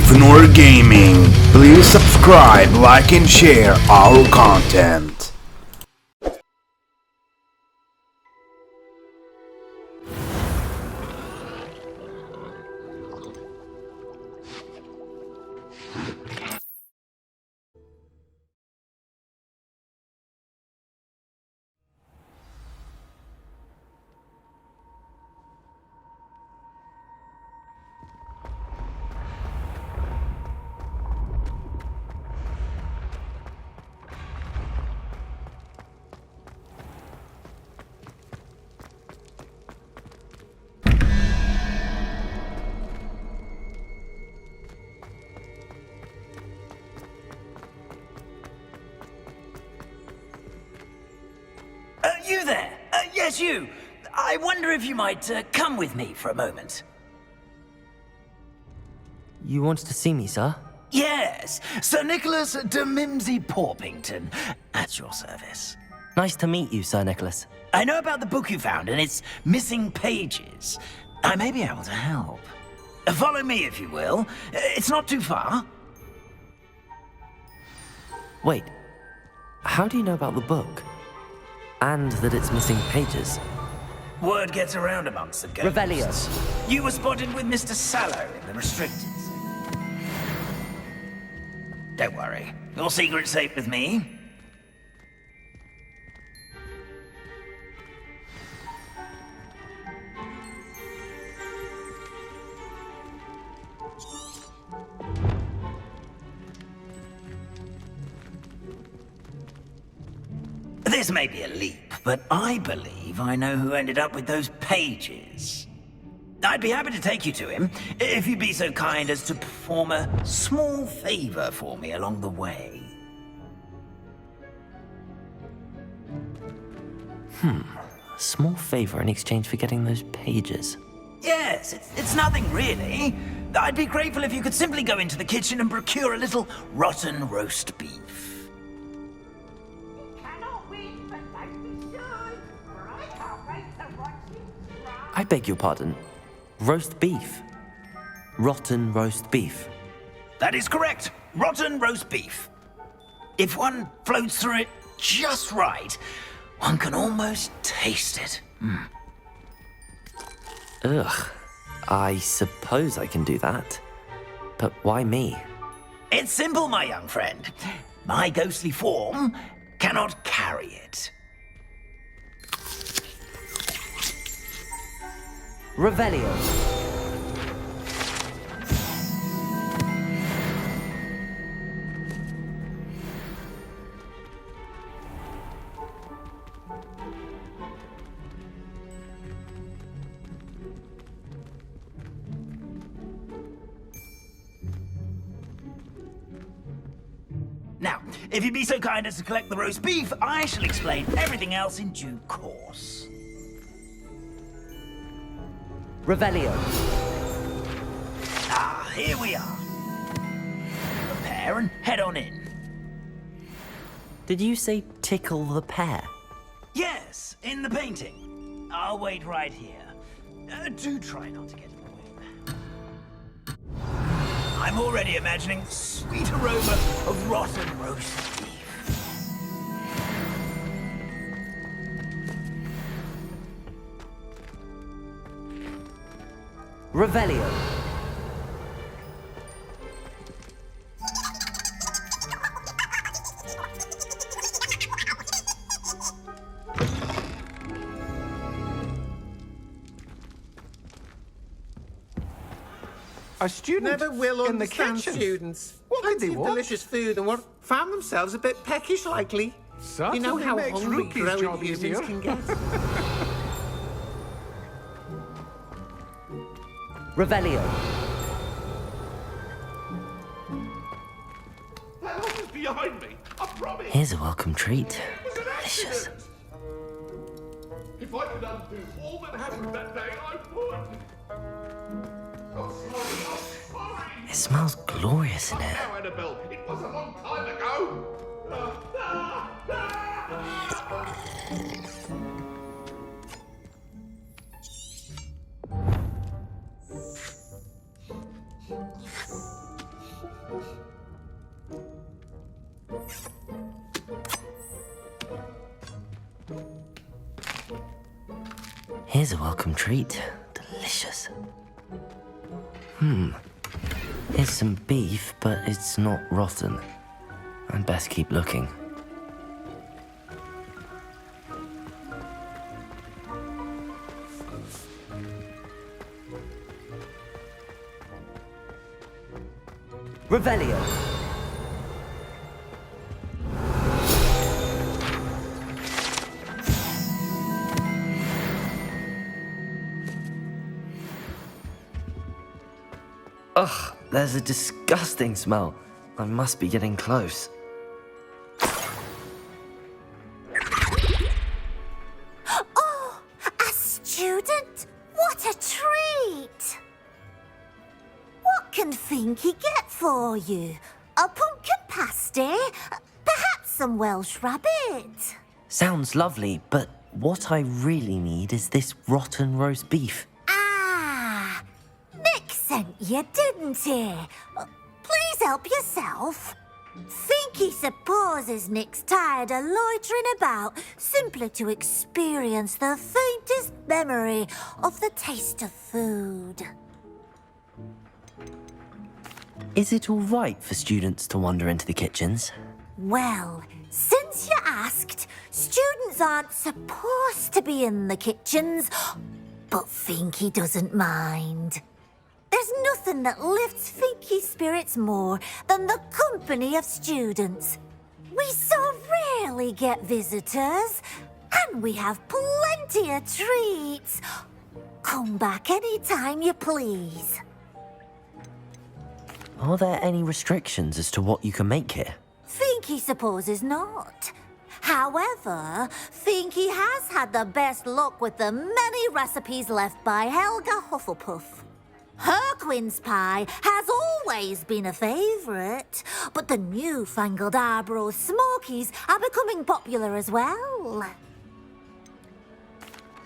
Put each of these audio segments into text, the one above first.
NathanOr Gaming. Please subscribe, like and share our content. You there? Yes, you. I wonder if you might come with me for a moment. You wanted to see me, sir? Yes, Sir Nicholas de Mimsy Porpington, at your service. Nice to meet you, Sir Nicholas. I know about the book you found and its missing pages. I may be able to help. Follow me, if you will. It's not too far. Wait, how do you know about the book? And that it's missing pages? Word gets around amongst the ghosts. Revelio. You were spotted with Mr. Sallow in the restricted. Don't worry. Your secret's safe with me. This may be a leap, but I believe I know who ended up with those pages. I'd be happy to take you to him, if you'd be so kind as to perform a small favor for me along the way. A small favor in exchange for getting those pages. Yes, it's nothing really. I'd be grateful if you could simply go into the kitchen and procure a little rotten roast beef. I beg your pardon. Roast beef. Rotten roast beef. That is correct. Rotten roast beef. If one floats through it just right, one can almost taste it. Ugh. I suppose I can do that. But why me? It's simple, my young friend. My ghostly form cannot carry it. Revelio. Now, if you'd be so kind as to collect the roast beef, I shall explain everything else in due course. Revelio. Ah, here we are. Prepare and head on in. Did you say tickle the pear? Yes, in the painting. I'll wait right here. Do try not to get in the way. I'm already imagining the sweet aroma of rotten roast beef. Revelio. A student Never will in the understand kitchen. students. What did they Plenty of want? delicious food and what found themselves a bit peckish likely. Certainly you know how makes hungry Rookie's growing job humans easier. can get. Revelio. That lot is behind me, I promise. Here's a welcome treat. It was an Delicious. accident. If I could undo all that happened that day, I would. I'm sorry. It smells glorious in here. Now, Annabelle, it was a long time ago. Here's a welcome treat. Delicious. Here's some beef, but it's not rotten. I'd best keep looking. Revelio. Ugh, there's a disgusting smell. I must be getting close. Oh, a student? What a treat! What can Finky get for you? A pumpkin pasty? Perhaps some Welsh rabbit? Sounds lovely, but what I really need is this rotten roast beef. Ah, Nick sent you, didn't he? Please help yourself. Finky supposes Nick's tired of loitering about simply to experience the faintest memory of the taste of food. Is it all right for students to wander into the kitchens? Well, since you asked, students aren't supposed to be in the kitchens, but Finky doesn't mind. There's nothing that lifts Finky's spirits more than the company of students. We so rarely get visitors, and we have plenty of treats. Come back any time you please. Are there any restrictions as to what you can make here? Finky supposes not. However, Finky has had the best luck with the many recipes left by Helga Hufflepuff. Her quince pie has always been a favourite, but the newfangled Arbroath Smokies are becoming popular as well.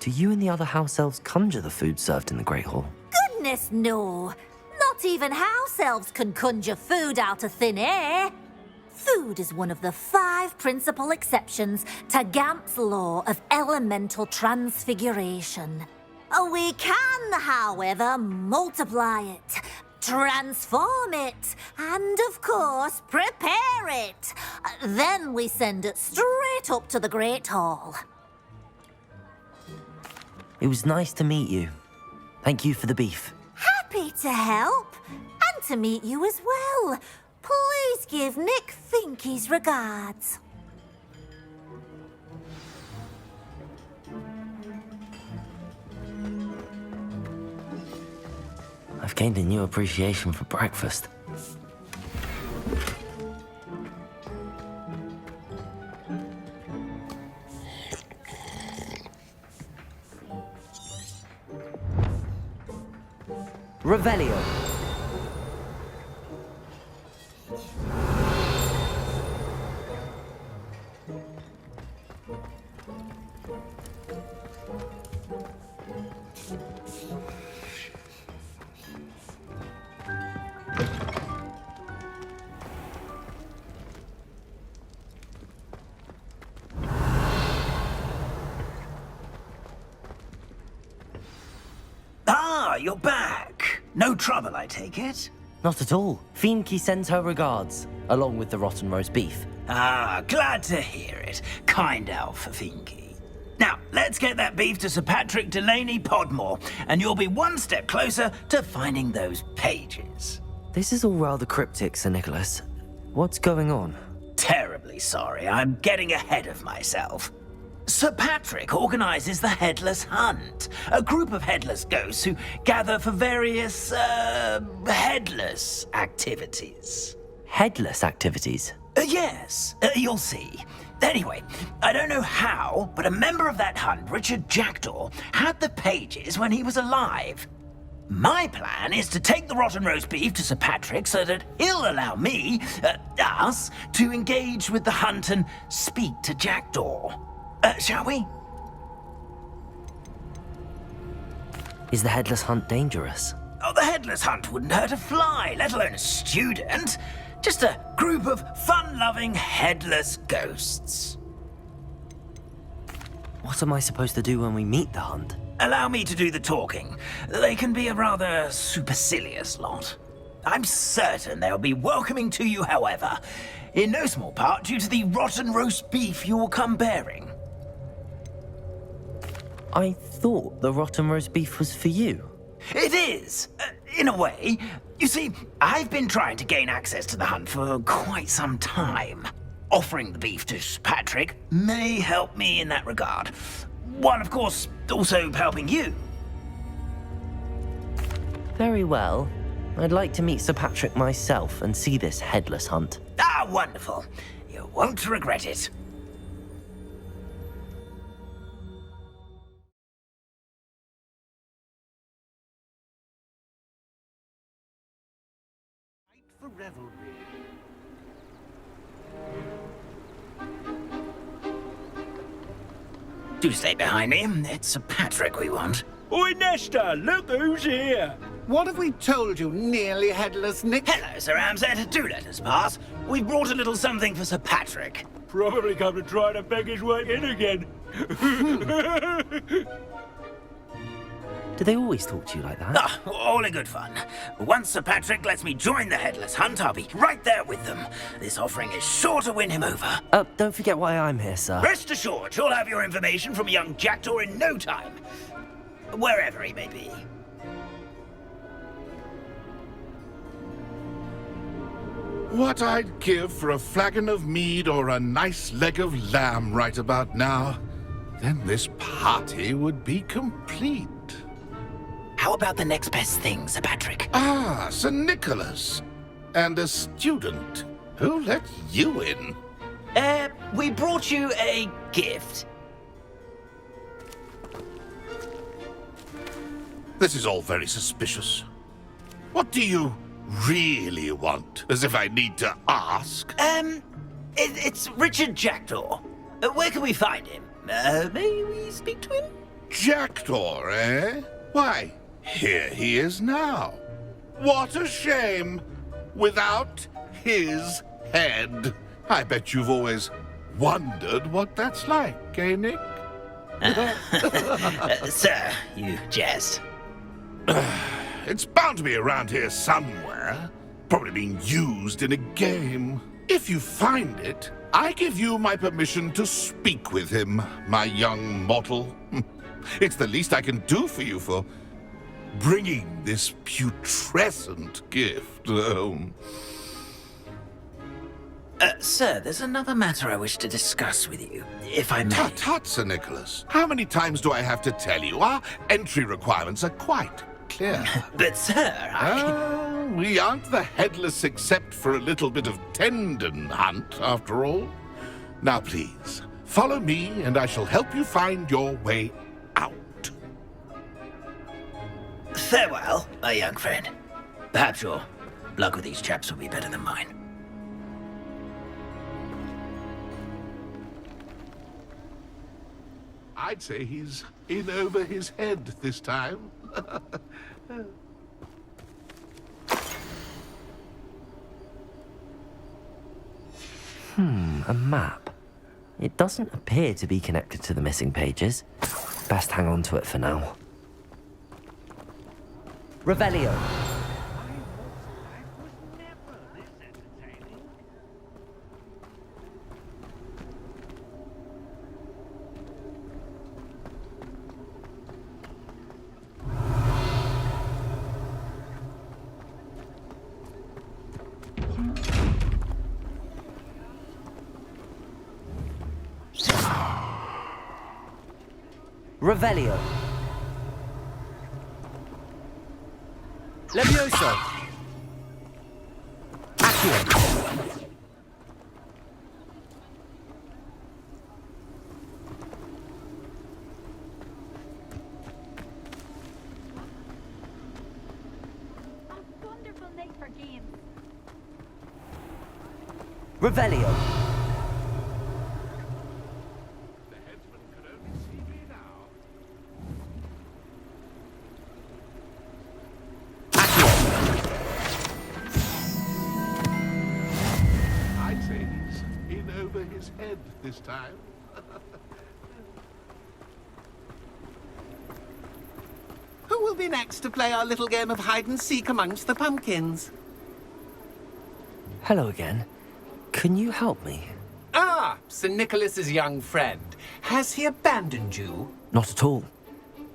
Do you and the other house elves conjure the food served in the Great Hall? Goodness no! Not even house elves can conjure food out of thin air. Food is one of the 5 principal exceptions to Gamp's law of elemental transfiguration. We can, however, multiply it, transform it, and, of course, prepare it. Then we send it straight up to the Great Hall. It was nice to meet you. Thank you for the beef. Happy to help, and to meet you as well. Please give Nick Finky's regards. I've gained a new appreciation for breakfast. Revelio. You're back. No trouble, I take it? Not at all. Finky sends her regards, along with the rotten roast beef. Ah, glad to hear it. Kind elf, Finky. Now, let's get that beef to Sir Patrick Delaney Podmore, and you'll be one step closer to finding those pages. This is all rather cryptic, Sir Nicholas. What's going on? Terribly sorry, I'm getting ahead of myself. Sir Patrick organises the Headless Hunt, a group of headless ghosts who gather for various, headless activities. Headless activities? Yes, you'll see. Anyway, I don't know how, but a member of that hunt, Richard Jackdaw, had the pages when he was alive. My plan is to take the rotten roast beef to Sir Patrick so that he'll allow me, us, to engage with the hunt and speak to Jackdaw. Shall we? Is the Headless Hunt dangerous? Oh, the Headless Hunt wouldn't hurt a fly, let alone a student. Just a group of fun-loving headless ghosts. What am I supposed to do when we meet the hunt? allow me to do the talking. They can be a rather supercilious lot. I'm certain they'll be welcoming to you, however, in no small part due to the rotten roast beef you'll come bearing. I thought the rotten roast beef was for you. It is, in a way. You see, I've been trying to gain access to the hunt for quite some time. Offering the beef to Sir Patrick may help me in that regard. One, of course, also helping you. Very well. I'd like to meet Sir Patrick myself and see this headless hunt. Ah, wonderful. You won't regret it. For revelry. Do stay behind me. It's Sir Patrick we want. Oi, Nesta, look who's here. What have we told you, nearly headless Nick? Hello, Sir Ramsed. Do let us pass. We've brought a little something for Sir Patrick. Probably come to try to beg his way in again. Do they always talk to you like that? Ah, all in good fun. Once Sir Patrick lets me join the Headless Hunt, I'll be right there with them. This offering is sure to win him over. Don't forget why I'm here, sir. Rest assured, you'll have your information from a young Jackdaw in no time. Wherever he may be. What I'd give for a flagon of mead or a nice leg of lamb right about now. Then this party would be complete. How about the next best thing, Sir Patrick? Ah, Sir Nicholas. And a student. Who let you in? We brought you a gift. This is all very suspicious. What do you really want? As if I need to ask. It's Richard Jackdaw. Where can we find him? May we speak to him? Jackdaw, eh? Why, here he is now. What a shame. Without his head. I bet you've always wondered what that's like, eh, Nick? Sir, you jest. It's bound to be around here somewhere. Probably being used in a game. If you find it, I give you my permission to speak with him, my young mortal. It's the least I can do for you for bringing this putrescent gift home. Sir, there's another matter I wish to discuss with you, if I may. Tut, tut, Sir Nicholas. How many times do I have to tell you? Our entry requirements are quite clear. But, sir, We aren't the headless except for a little bit of tendon hunt, after all. Now, please, follow me, and I shall help you find your way out. Farewell, my young friend. Perhaps your luck with these chaps will be better than mine. I'd say he's in over his head this time. A map. It doesn't appear to be connected to the missing pages. Best hang on to it for now. Revelio. Revelio. Levioso. Accio. A wonderful night for games. Revelio. The headsman could only see me now. I'd say he's in over his head this time. Who'll be next to play our little game of hide-and-seek amongst the pumpkins? Hello again. Can you help me? Ah, Sir Nicholas's young friend. Has he abandoned you? Not at all.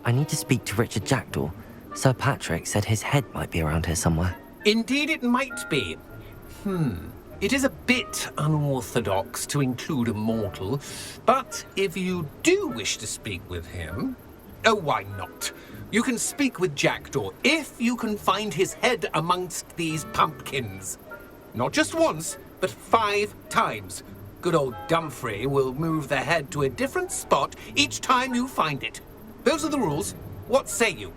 I need to speak to Richard Jackdaw. Sir Patrick said his head might be around here somewhere. Indeed it might be. It is a bit unorthodox to include a mortal, but if you do wish to speak with him... Oh, why not? You can speak with Jackdaw if you can find his head amongst these pumpkins. Not just once, but 5 times. Good old Dumfrey will move the head to a different spot each time you find it. Those are the rules. What say you?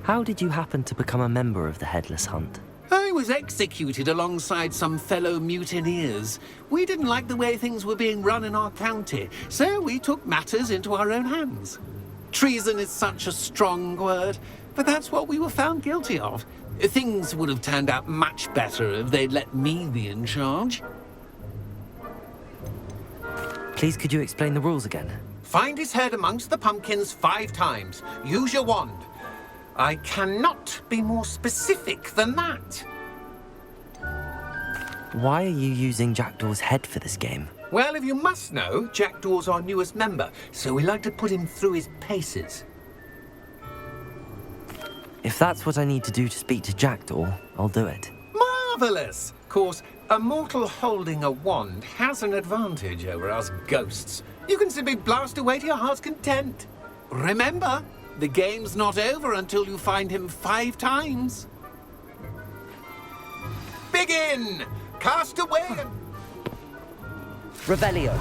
How did you happen to become a member of the Headless Hunt? I was executed alongside some fellow mutineers. We didn't like the way things were being run in our county, so we took matters into our own hands. Treason is such a strong word, but that's what we were found guilty of. Things would have turned out much better if they'd let me be in charge. Please, could you explain the rules again? Find his head amongst the pumpkins 5 times. Use your wand. I cannot be more specific than that. Why are you using Jackdaw's head for this game? Well, if you must know, Jackdaw's our newest member, so we like to put him through his paces. If that's what I need to do to speak to Jackdaw, I'll do it. Marvellous! Of course, a mortal holding a wand has an advantage over us ghosts. You can simply blast away to your heart's content. Remember, the game's not over until you find him 5 times. Begin! Cast away and... Revelio.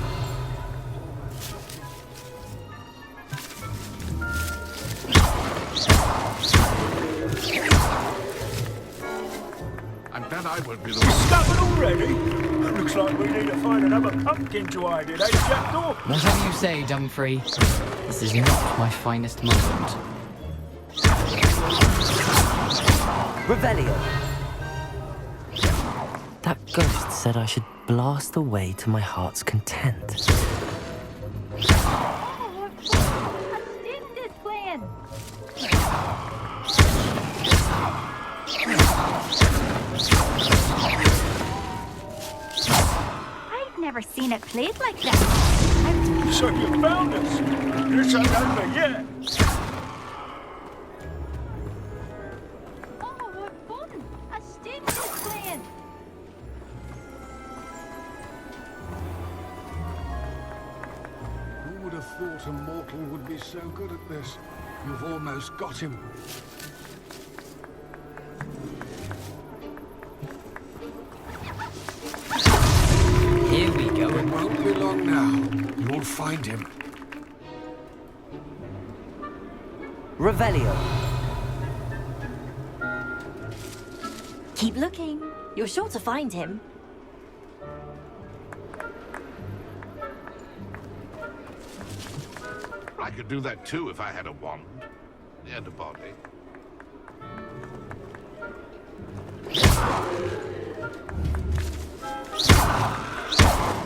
I'm glad I won't be the one. Stubborn already? Looks like we need to find another pumpkin to hide in, eh, Jackdaw? Whatever you say, Dumfrey. This is not my finest moment. Revelio. That ghost said I should blast away to my heart's content. Oh, a student is playing. I've never seen it played like that. So you found us. This ain't over yet. Oh, what fun! A student is playing. Who would have thought a mortal would be so good at this? You've almost got him. Here we go. It won't be long now. You'll find him. Revelio. Keep looking. You're sure to find him. I could do that too if I had a wand. And a body.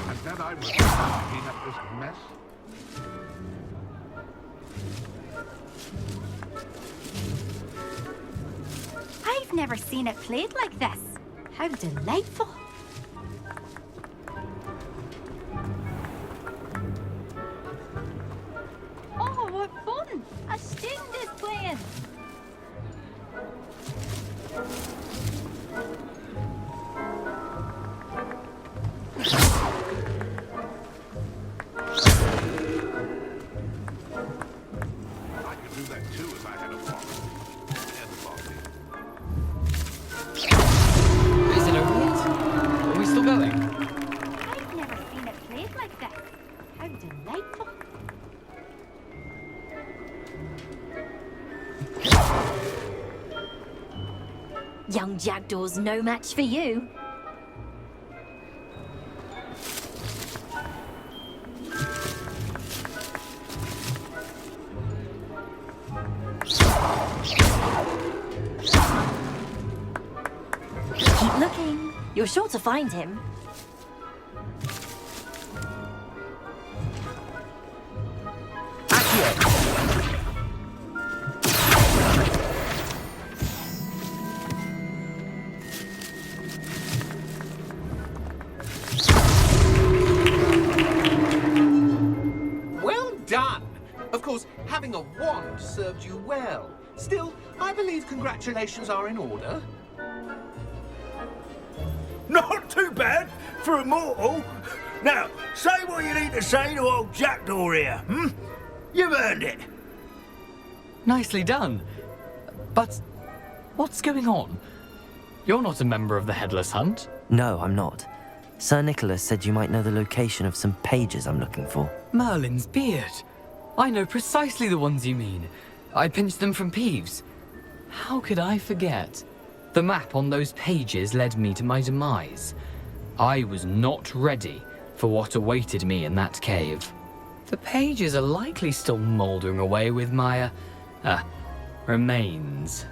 I'm glad I was clean up this mess. I've never seen it played like this. How delightful. Oh, what fun! A student is playing. I could do that too if I had a wand. And a body. Is it over yet? Are we still going? I've never seen it played like this. How delightful. Young Jackdaw's no match for you. Keep looking. You're sure to find him. Accio. wand served you well. Still, I believe congratulations are in order. Not too bad for a mortal. Now, say what you need to say to old Jackdaw here, hmm? You've earned it. Nicely done. But what's going on? You're not a member of the Headless Hunt. No, I'm not. Sir Nicholas said you might know the location of some pages I'm looking for. Merlin's beard. I know precisely the ones you mean. I pinched them from Peeves. How could I forget? The map on those pages led me to my demise. I was not ready for what awaited me in that cave. The pages are likely still mouldering away with my, remains.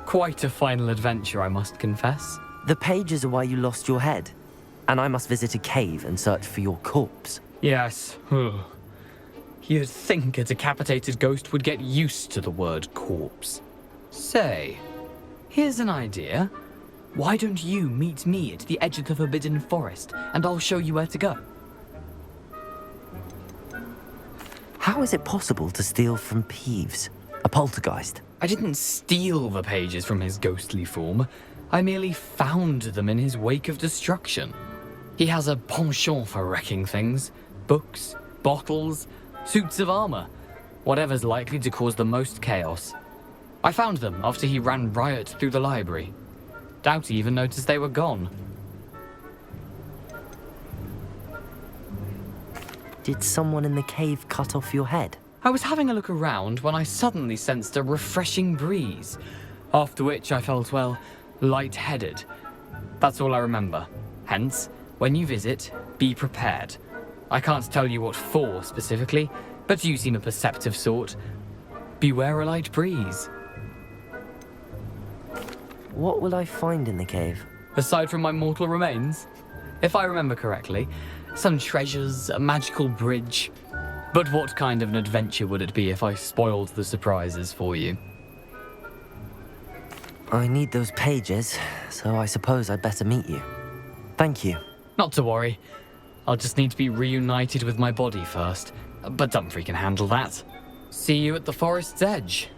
Quite a final adventure, I must confess. The pages are why you lost your head, and I must visit a cave and search for your corpse. Yes. You'd think a decapitated ghost would get used to the word corpse. Say, here's an idea. Why don't you meet me at the edge of the Forbidden Forest, and I'll show you where to go? How is it possible to steal from Peeves, a poltergeist? I didn't steal the pages from his ghostly form. I merely found them in his wake of destruction. He has a penchant for wrecking things. Books, bottles, suits of armor. Whatever's likely to cause the most chaos. I found them after he ran riot through the library. Doubt he even noticed they were gone. Did someone in the cave cut off your head? I was having a look around when I suddenly sensed a refreshing breeze, after which I felt, well, lightheaded. That's all I remember. Hence, when you visit, be prepared. I can't tell you what for specifically, but you seem a perceptive sort. Beware a light breeze. What will I find in the cave? Aside from my mortal remains? If I remember correctly, some treasures, a magical bridge. But what kind of an adventure would it be if I spoiled the surprises for you? I need those pages, so I suppose I'd better meet you. Thank you. Not to worry. I'll just need to be reunited with my body first. But Dumfries can handle that. See you at the forest's edge.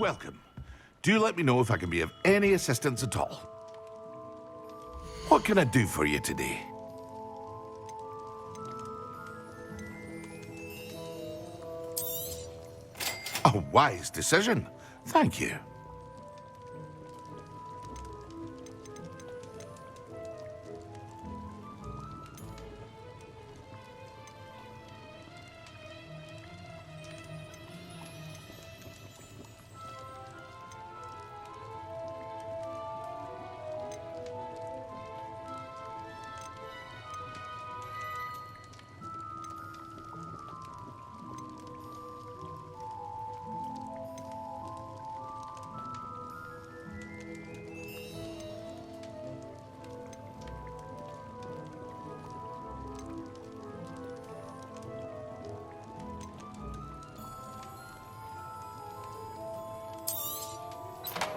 welcome. Do let me know if I can be of any assistance at all. What can I do for you today? A wise decision. Thank you.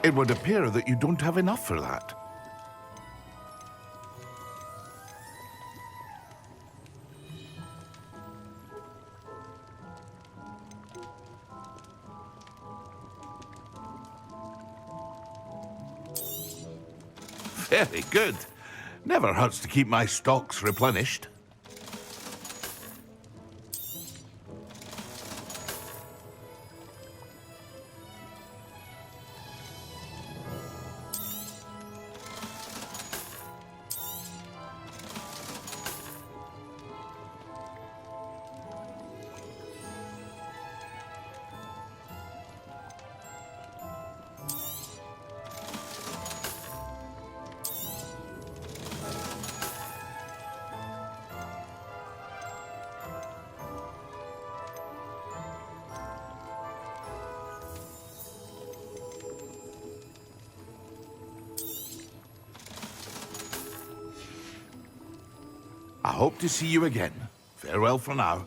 It would appear that you don't have enough for that. Very good. Never hurts to keep my stocks replenished. I hope to see you again. Farewell for now.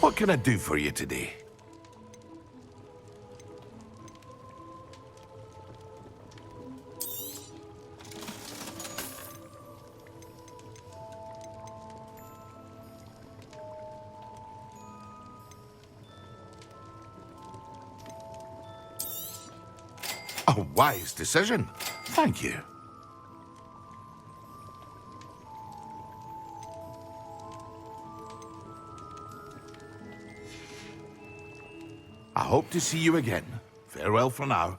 What can I do for you today? A wise decision. Thank you. I hope to see you again. Farewell for now.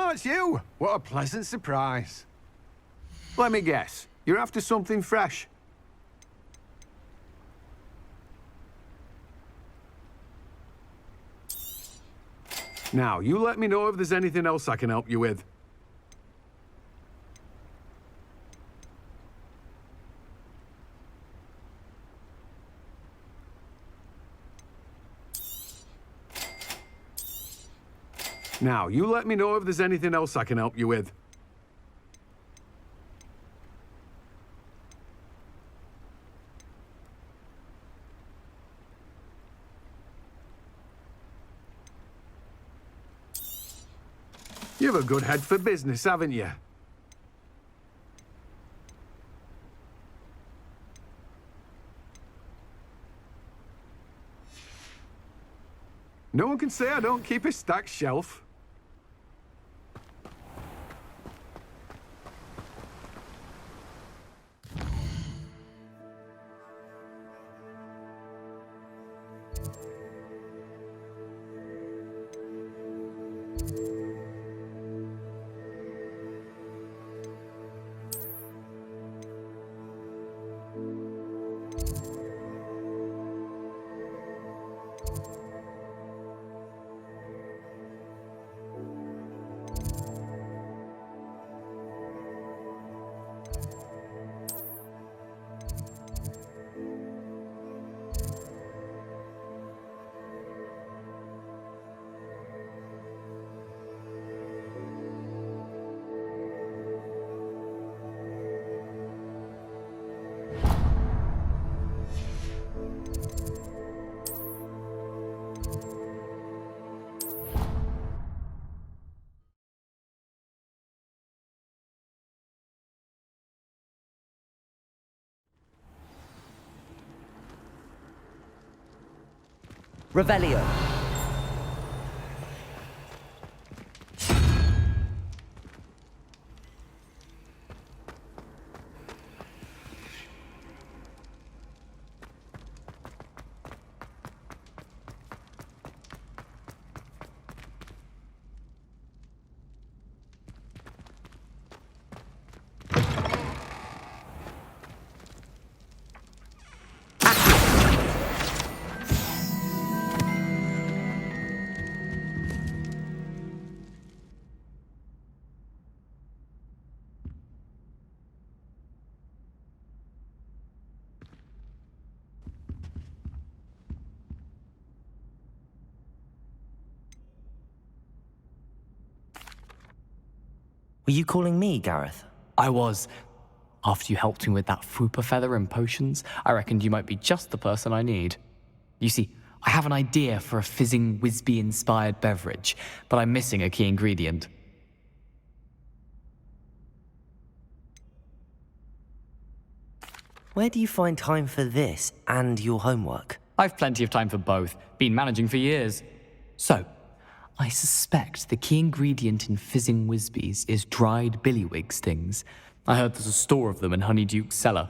Oh, it's you! What a pleasant surprise. Let me guess. You're after something fresh. Now, you let me know if there's anything else I can help you with. Now, you let me know if there's anything else I can help you with. You've a good head for business, haven't you? No one can say I don't keep a stacked shelf. Revelio. Were you calling me, Gareth? I was. After you helped me with that fupa feather and potions, I reckoned you might be just the person I need. You see, I have an idea for a fizzing Wisby-inspired beverage, but I'm missing a key ingredient. Where do you find time for this and your homework? I've plenty of time for both. Been managing for years. So, I suspect the key ingredient in fizzing Wisbies is dried billywig stings. I heard there's a store of them in Honeyduke's cellar.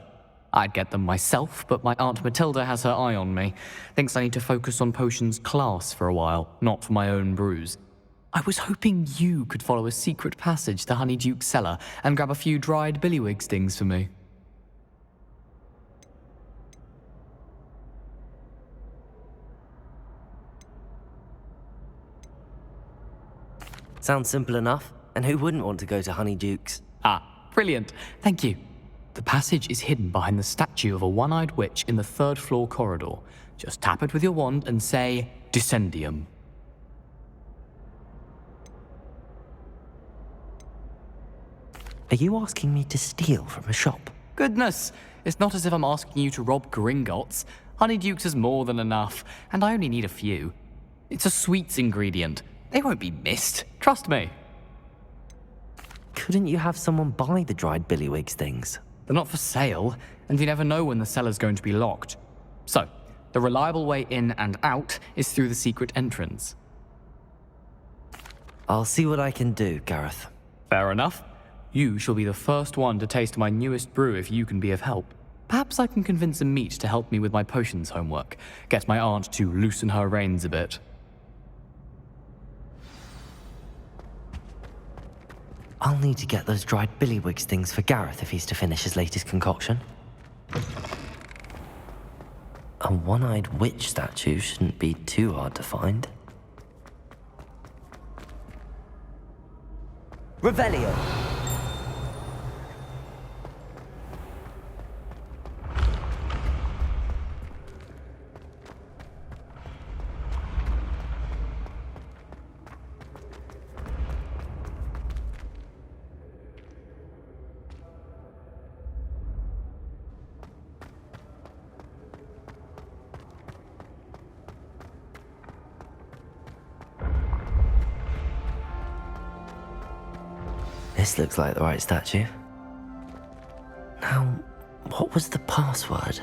I'd get them myself, but my Aunt Matilda has her eye on me. Thinks I need to focus on potions class for a while, not for my own brews. I was hoping you could follow a secret passage to Honeyduke's cellar and grab a few dried billywig stings for me. Sounds simple enough. And who wouldn't want to go to Honeyduke's? Ah, brilliant. Thank you. The passage is hidden behind the statue of a one-eyed witch in the third-floor corridor. Just tap it with your wand and say, Descendium. Are you asking me to steal from a shop? Goodness, it's not as if I'm asking you to rob Gringotts. Honeyduke's is more than enough, and I only need a few. It's a sweets ingredient. They won't be missed. Trust me. Couldn't you have someone buy the dried billywig stings? They're not for sale, and you never know when the cellar's going to be locked. So, the reliable way in and out is through the secret entrance. I'll see what I can do, Gareth. Fair enough. You shall be the first one to taste my newest brew if you can be of help. Perhaps I can convince a meat to help me with my potions homework. Get my aunt to loosen her reins a bit. I'll need to get those dried billywigs things for Gareth if he's to finish his latest concoction. A one-eyed witch statue shouldn't be too hard to find. Revelio! This looks like the right statue. Now, what was the password?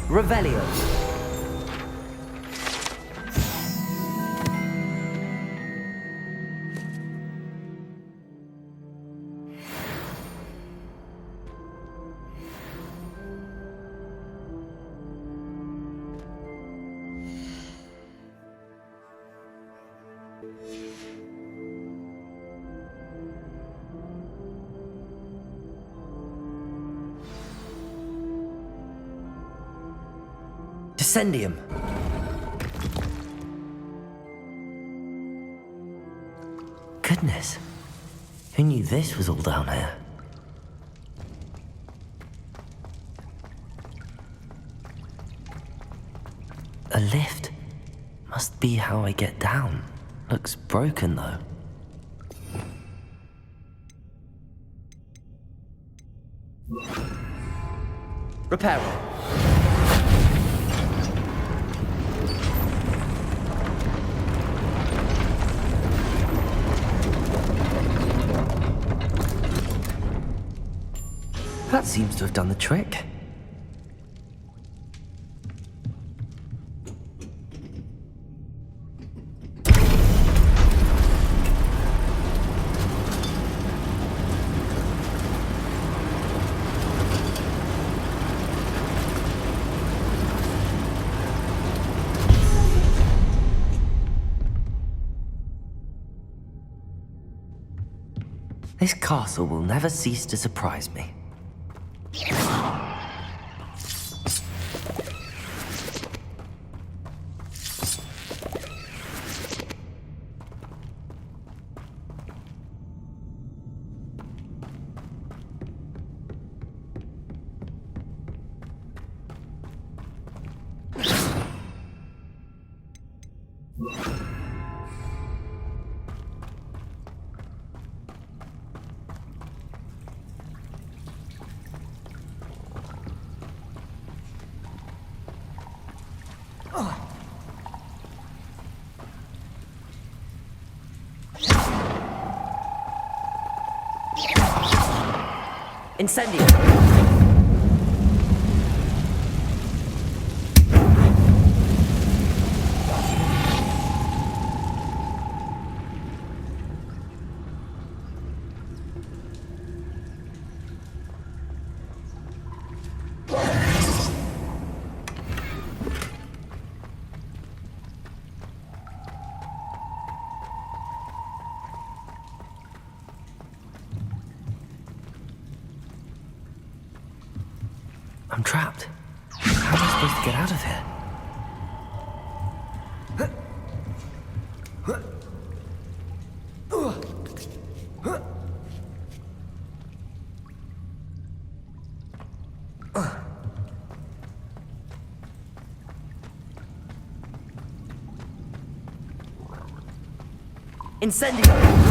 Revelio. Descendium. Goodness. Who knew this was all down here? A lift. Must be how I get down. Looks broken though. Repair it. That seems to have done the trick. This castle will never cease to surprise me. Incendio! I'm trapped. How am I supposed to get out of here? Incendio!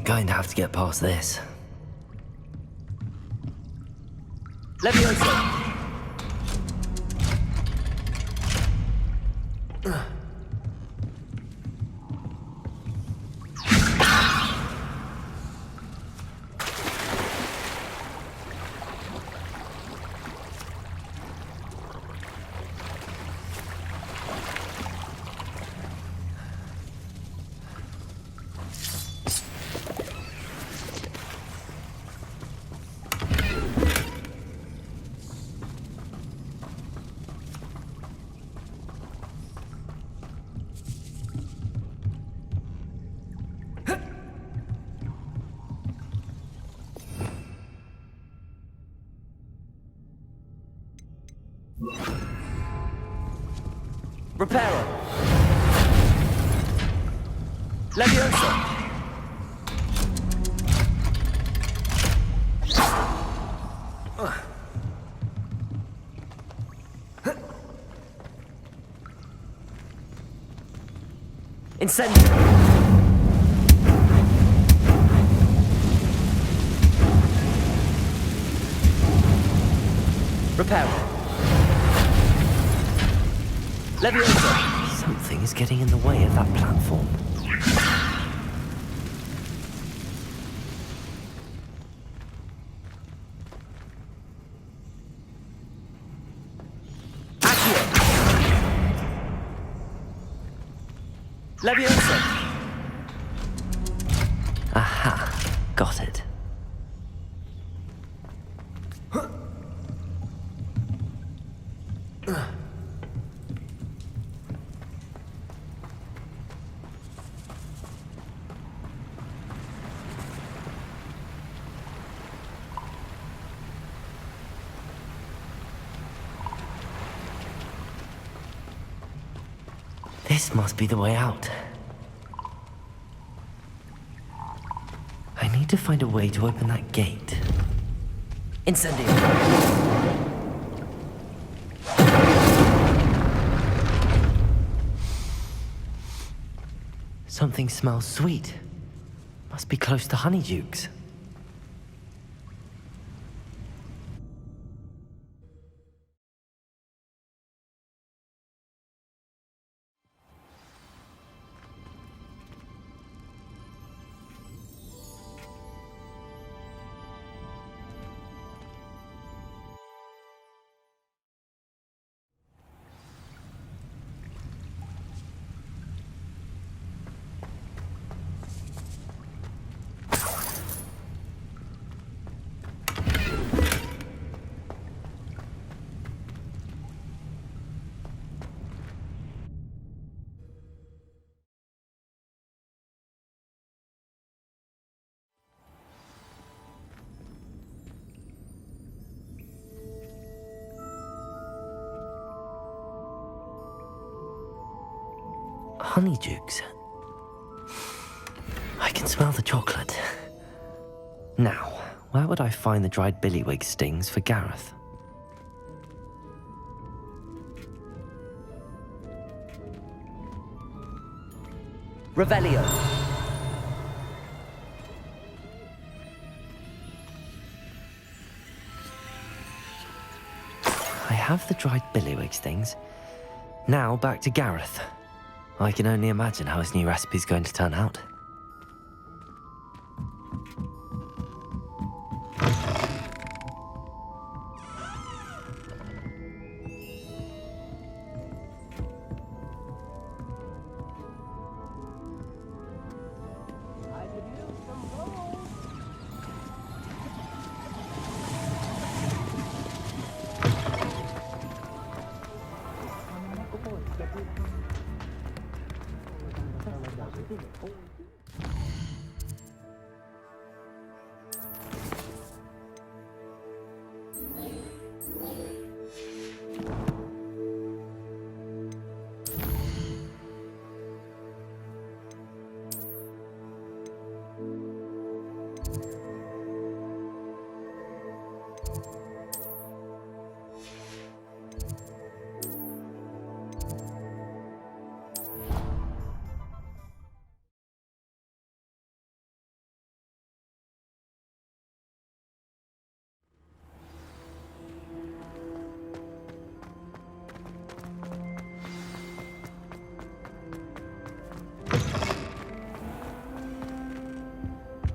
Going to have to get past this. Levioso! Reparo! Levioso! Incendio! Reparo! Leviosa! Something is getting in the way of that platform. Accio! Leviosa! Aha! Got it. This must be the way out. I need to find a way to open that gate. Incendio! Something smells sweet. Must be close to Honeydukes. Honeydukes. I can smell the chocolate. Now, where would I find the dried billywig stings for Gareth? Revelio. I have the dried billywig stings. Now back to Gareth. I can only imagine how his new recipe's going to turn out.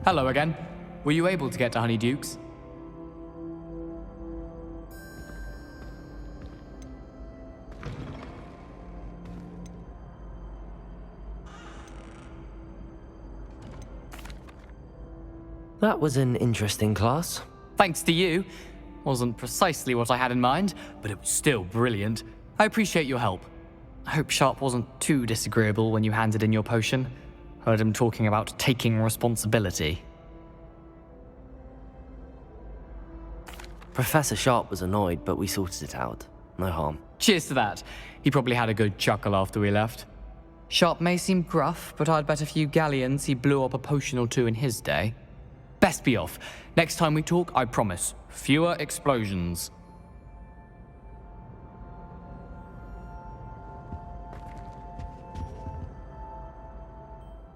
Hello again. Were you able to get to Honeyduke's? That was an interesting class. Thanks to you. Wasn't precisely what I had in mind, but it was still brilliant. I appreciate your help. I hope Sharp wasn't too disagreeable when you handed in your potion. Heard him talking about taking responsibility. Professor Sharp was annoyed, but we sorted it out. No harm. Cheers to that. He probably had a good chuckle after we left. Sharp may seem gruff, but I'd bet a few galleons he blew up a potion or two in his day. Best be off. Next time we talk, I promise, fewer explosions.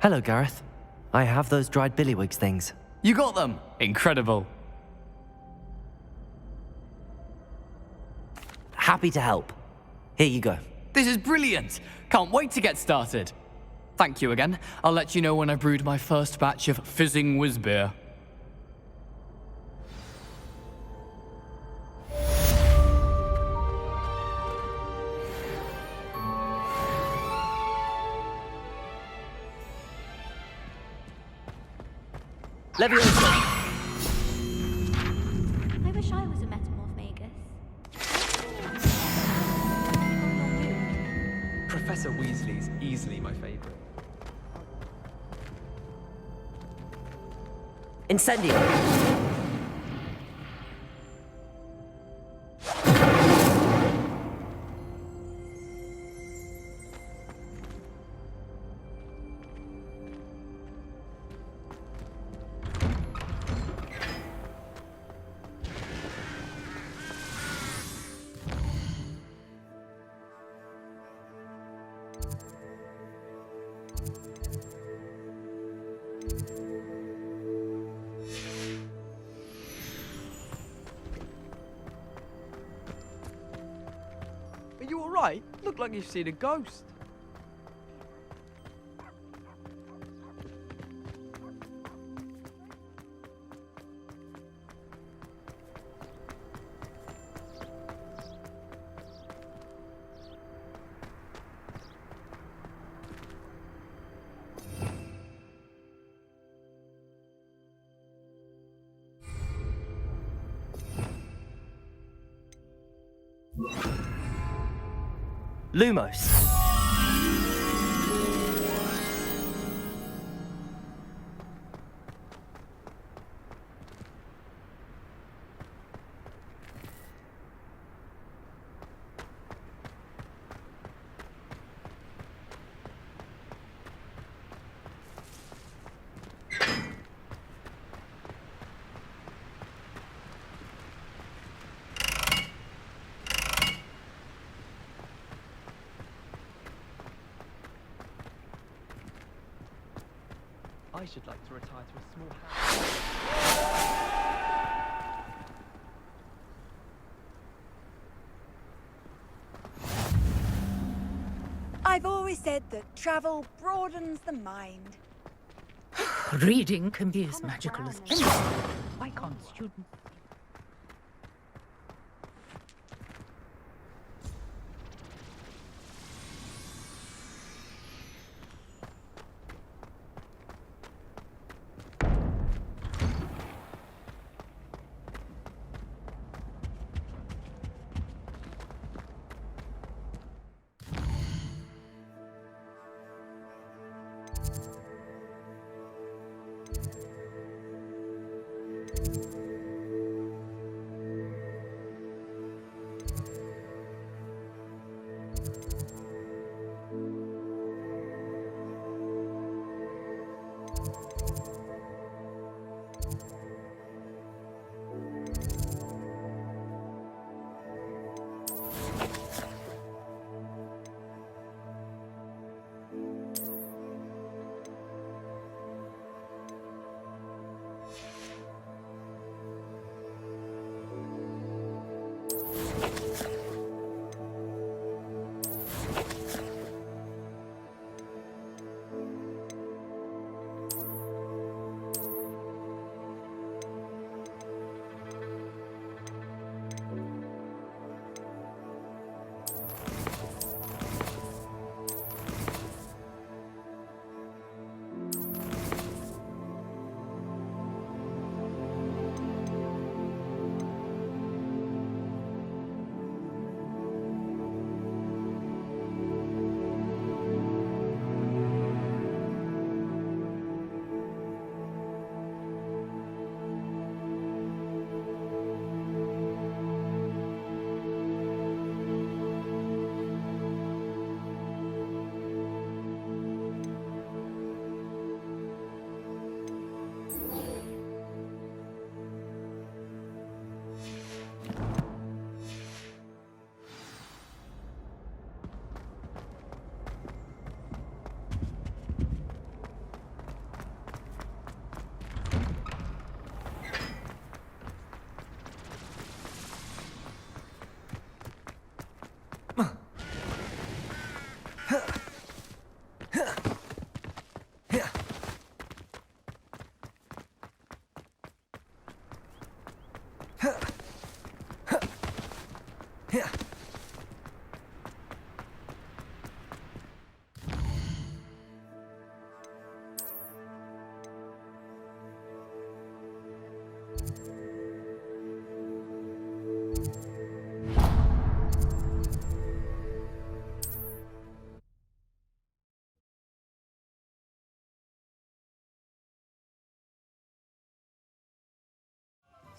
Hello, Gareth. I have those dried billywigs things. You got them! Incredible. Happy to help. Here you go. This is brilliant! Can't wait to get started. Thank you again. I'll let you know when I've brewed my first batch of fizzing whiz-beer. Leviosa! I wish I was a metamorph magus. Professor Weasley's easily my favorite. Incendio! Are you alright? Look like you've seen a ghost. Lumos! I should like to retire to a small house. I've always said that travel broadens the mind. Reading can be as magical as anything. Why can't students?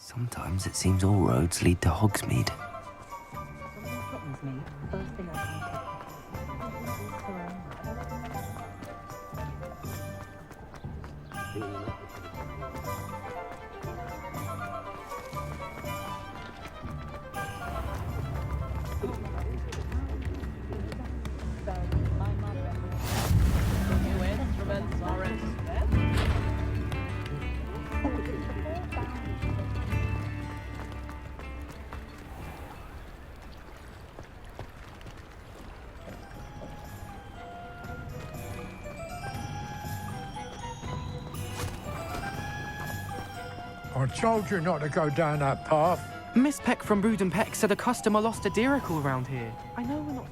Sometimes it seems all roads lead to Hogsmeade. I told you not to go down that path. Miss Peck from Brood and Peck said a customer lost a diricle around here. I know we're not...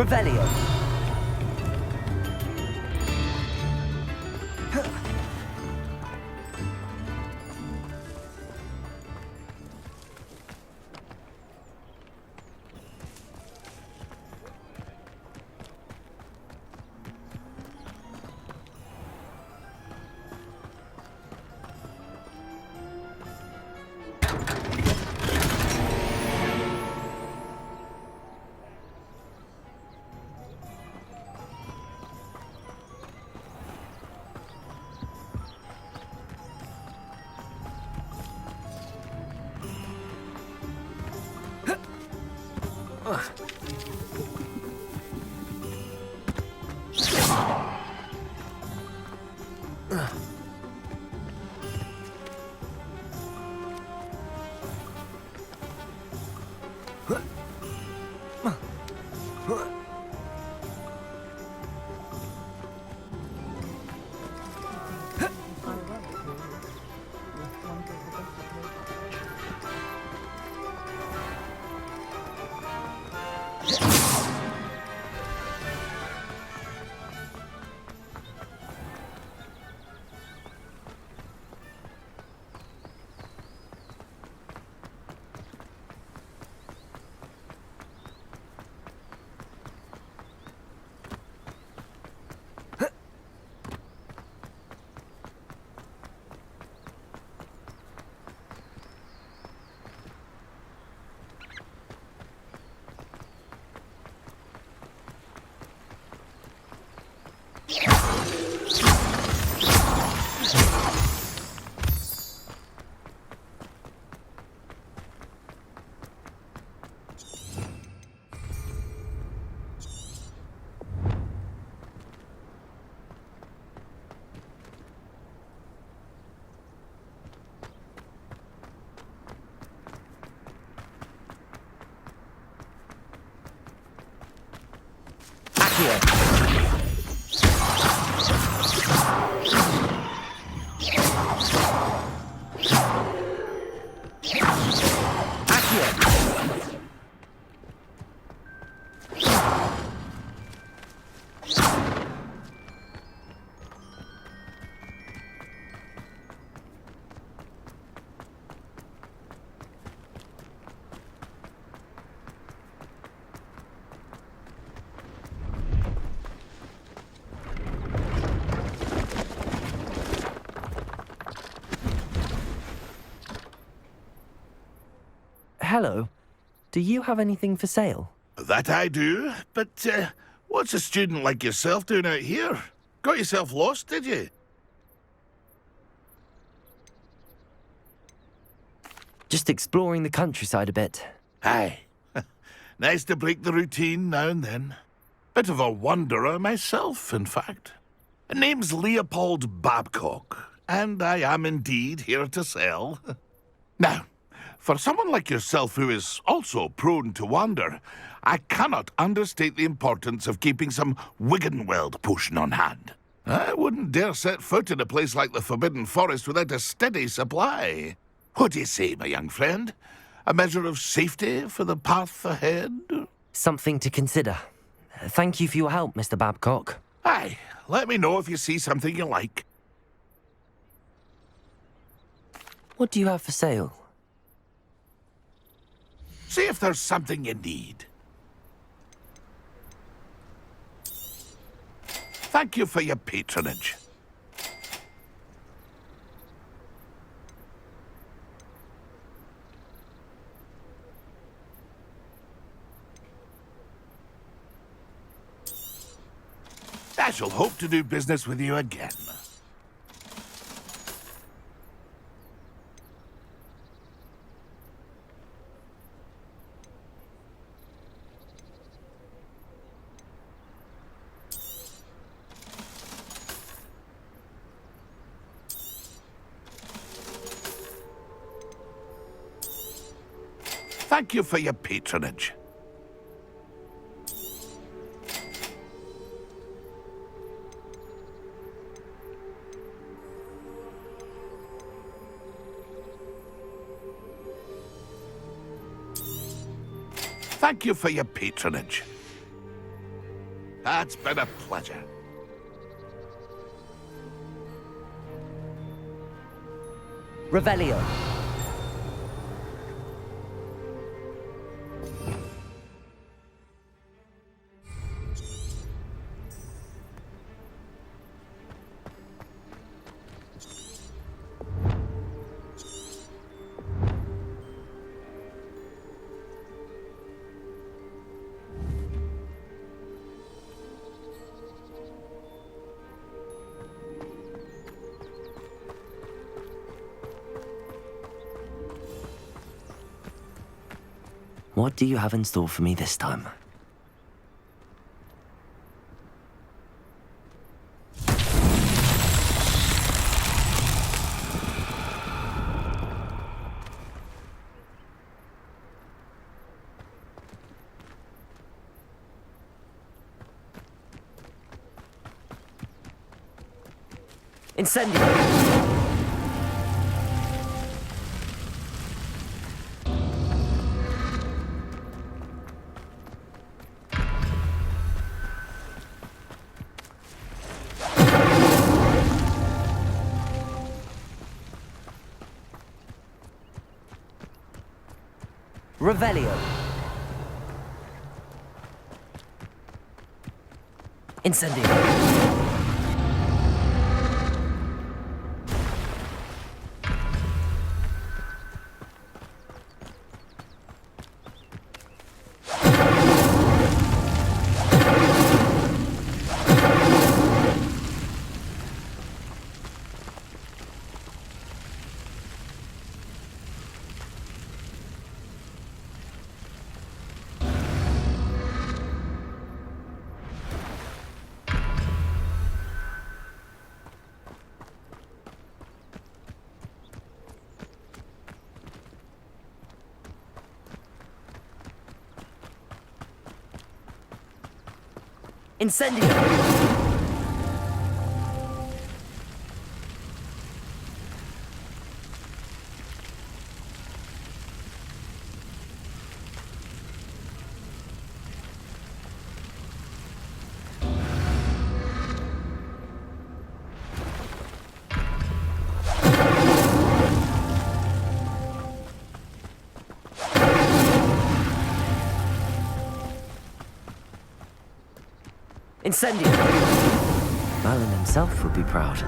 Revelio. Hello. Do you have anything for sale? That I do, but what's a student like yourself doing out here? Got yourself lost, did you? Just exploring the countryside a bit. Aye. Nice to break the routine now and then. Bit of a wanderer myself, in fact. Name's Leopold Babcock, and I am indeed here to sell. Now, for someone like yourself who is also prone to wander, I cannot understate the importance of keeping some Wiggenweld potion on hand. I wouldn't dare set foot in a place like the Forbidden Forest without a steady supply. What do you say, my young friend? A measure of safety for the path ahead? Something to consider. Thank you for your help, Mr. Babcock. Aye, let me know if you see something you like. What do you have for sale? See if there's something you need. Thank you for your patronage. I shall hope to do business with you again. Thank you for your patronage. Thank you for your patronage. That's been a pleasure. Revelio. What do you have in store for me this time? Incendio! Revelio. Incendio. Incendio! Incendio! Merlin himself would be proud.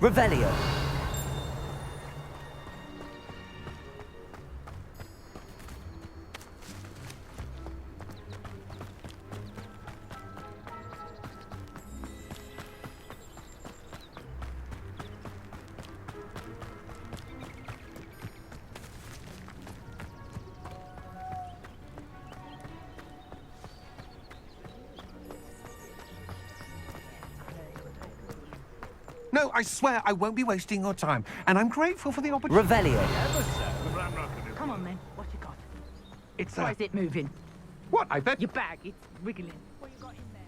Revelio. No, I swear I won't be wasting your time, and I'm grateful for the opportunity. Revelio. Come on, then. What you got? It's Why is it moving? What? I bet... Your bag, it's wiggling. What you got in there?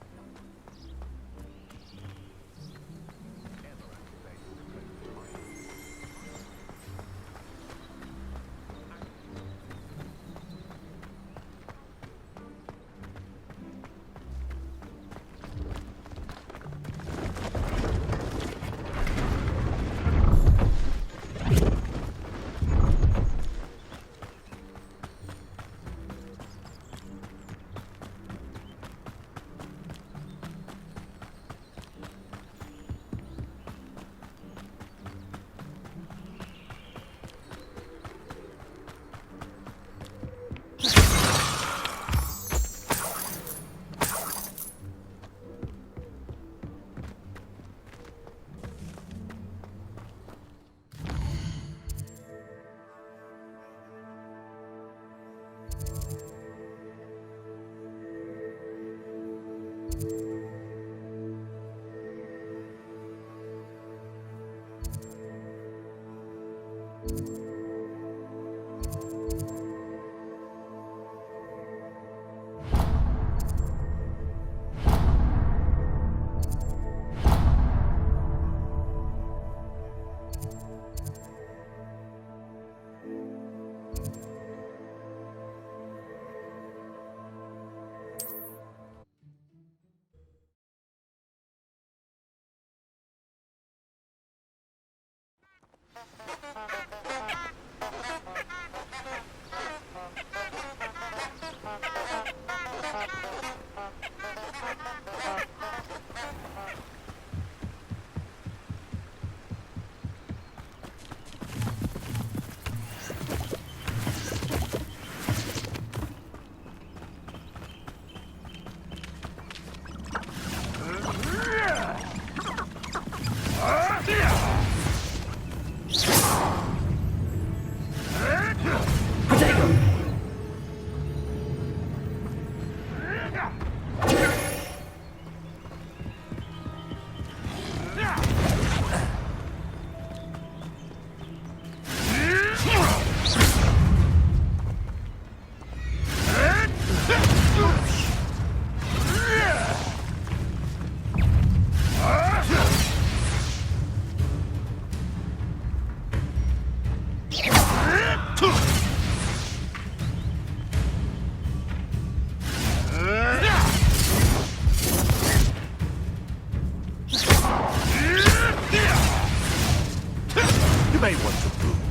may want to move.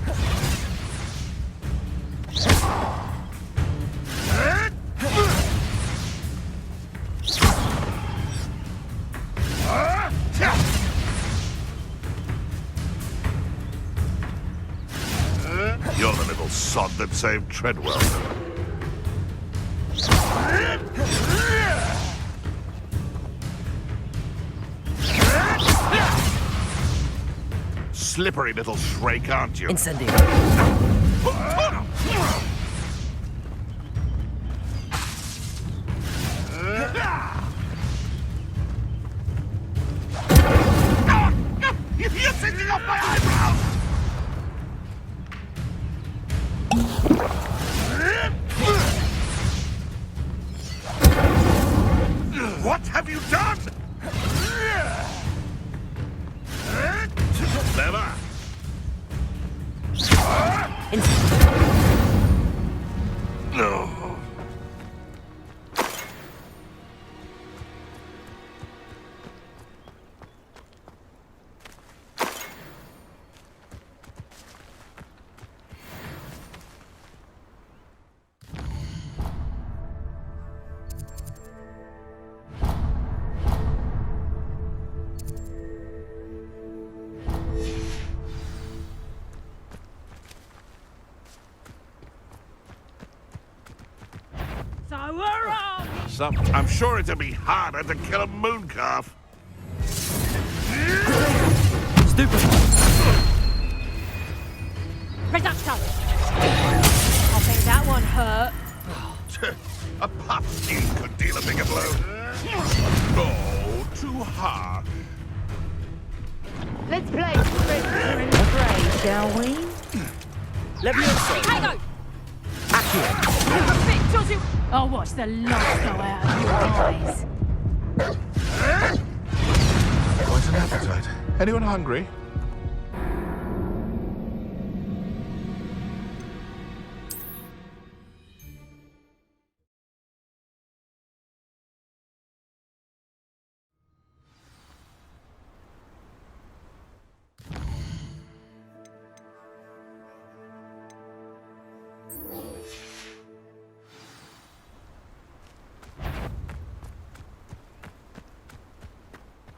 You're the little sod that saved Treadwell. slippery little shrike, aren't you? Incendio. You're sitting off my eyebrows! What have you done? Clever. No. So we're on! I'm sure it'd be harder to kill a mooncalf. Stupid. Reduction! I think that one hurt. A pop steam could deal a bigger blow. Oh, too hard. Let's play Prisoner in the Fray, shall we? Leviosa. Hang on! I'll watch the light go out of your eyes. Quite an appetite. Anyone hungry?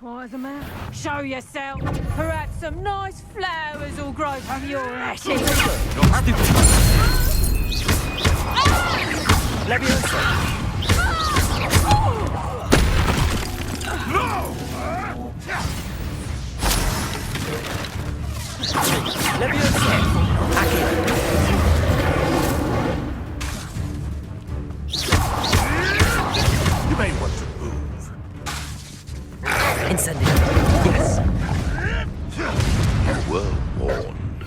Wise a man. Show yourself. Perhaps some nice flowers will grow from your ashes. Leviosa. No! Leviosa. You may want to move. Incendio. Yes. You were warned.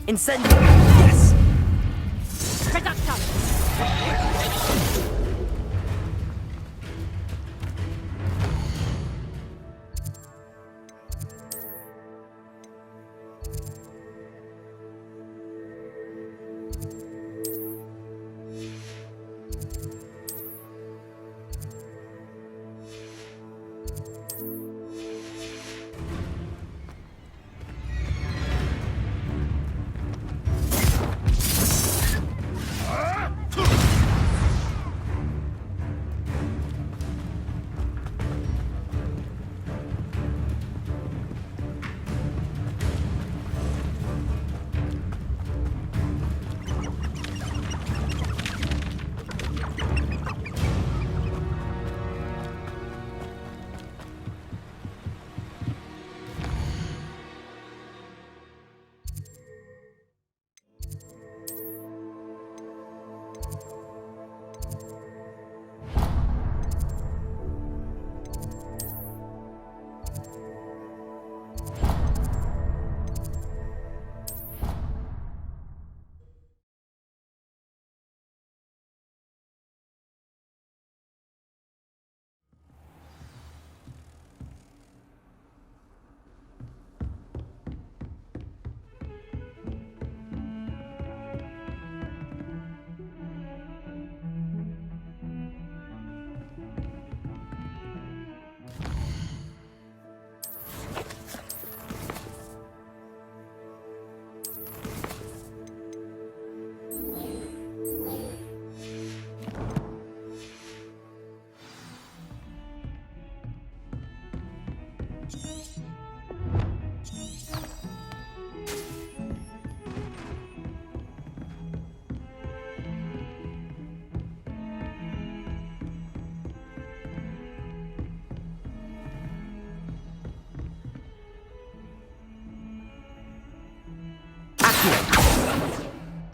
Incendio. Yes. Reduction!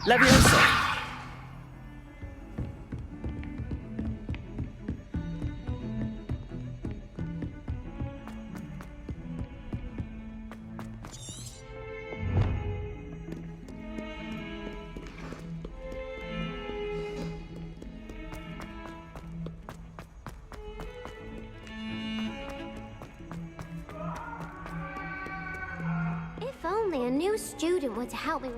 Levioso! If only a new student were to help me.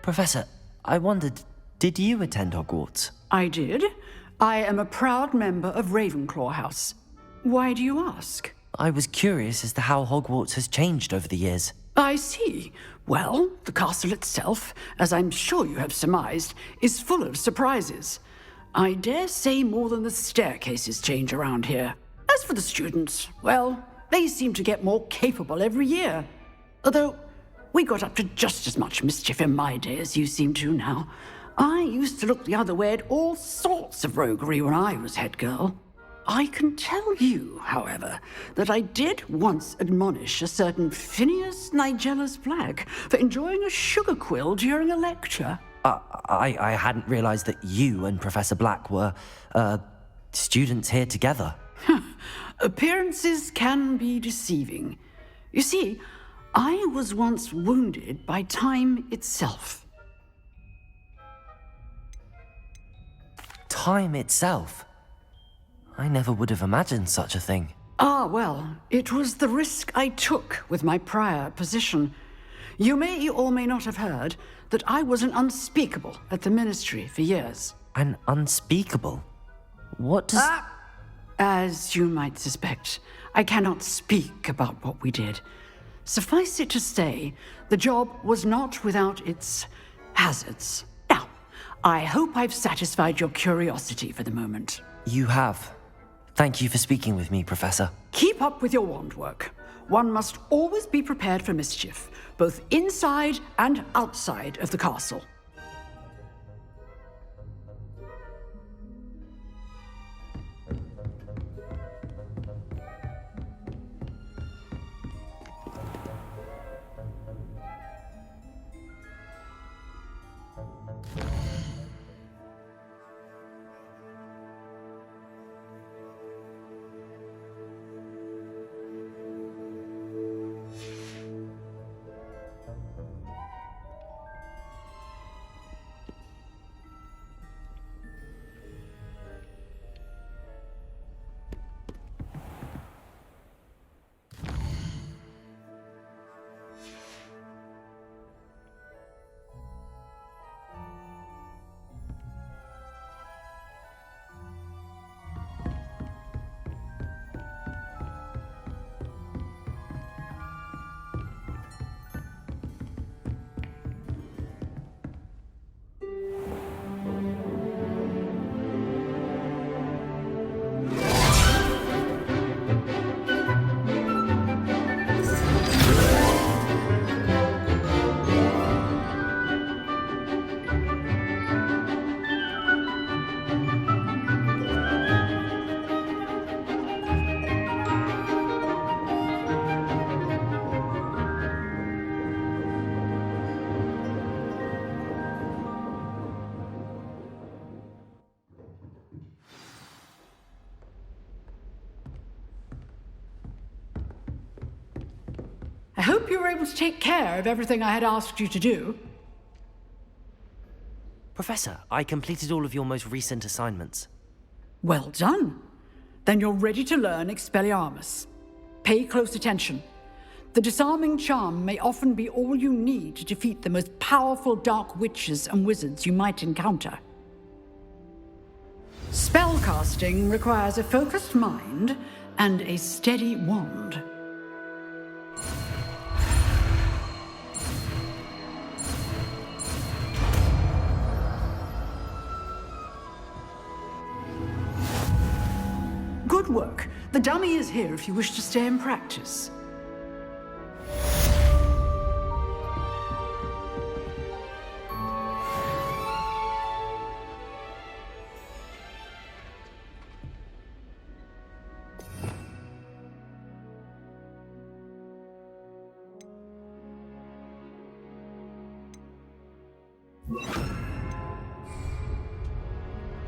Professor, I wondered, did you attend Hogwarts? I did. I am a proud member of Ravenclaw House. Why do you ask? I was curious as to how Hogwarts has changed over the years. I see. Well, the castle itself, as I'm sure you have surmised, is full of surprises. I dare say more than the staircases change around here. As for the students, well, they seem to get more capable every year. Although, we got up to just as much mischief in my day as you seem to now. I used to look the other way at all sorts of roguery when I was head girl. I can tell you, however, that I did once admonish a certain Phineas Nigellus Black for enjoying a sugar quill during a lecture. I hadn't realized that you and Professor Black were, students here together. Appearances can be deceiving. You see, I was once wounded by time itself. Time itself? I never would have imagined such a thing. Ah, well, it was the risk I took with my prior position. You may or may not have heard that I was an unspeakable at the Ministry for years. An unspeakable? What does... As you might suspect, I cannot speak about what we did. Suffice it to say, the job was not without its hazards. Now, I hope I've satisfied your curiosity for the moment. You have. Thank you for speaking with me, Professor. Keep up with your wand work. One must always be prepared for mischief, both inside and outside of the castle. I hope you were able to take care of everything I had asked you to do. Professor, I completed all of your most recent assignments. Well done. Then you're ready to learn Expelliarmus. Pay close attention. The disarming charm may often be all you need to defeat the most powerful dark witches and wizards you might encounter. Spellcasting requires a focused mind and a steady wand. Good work. The dummy is here if you wish to stay and practice.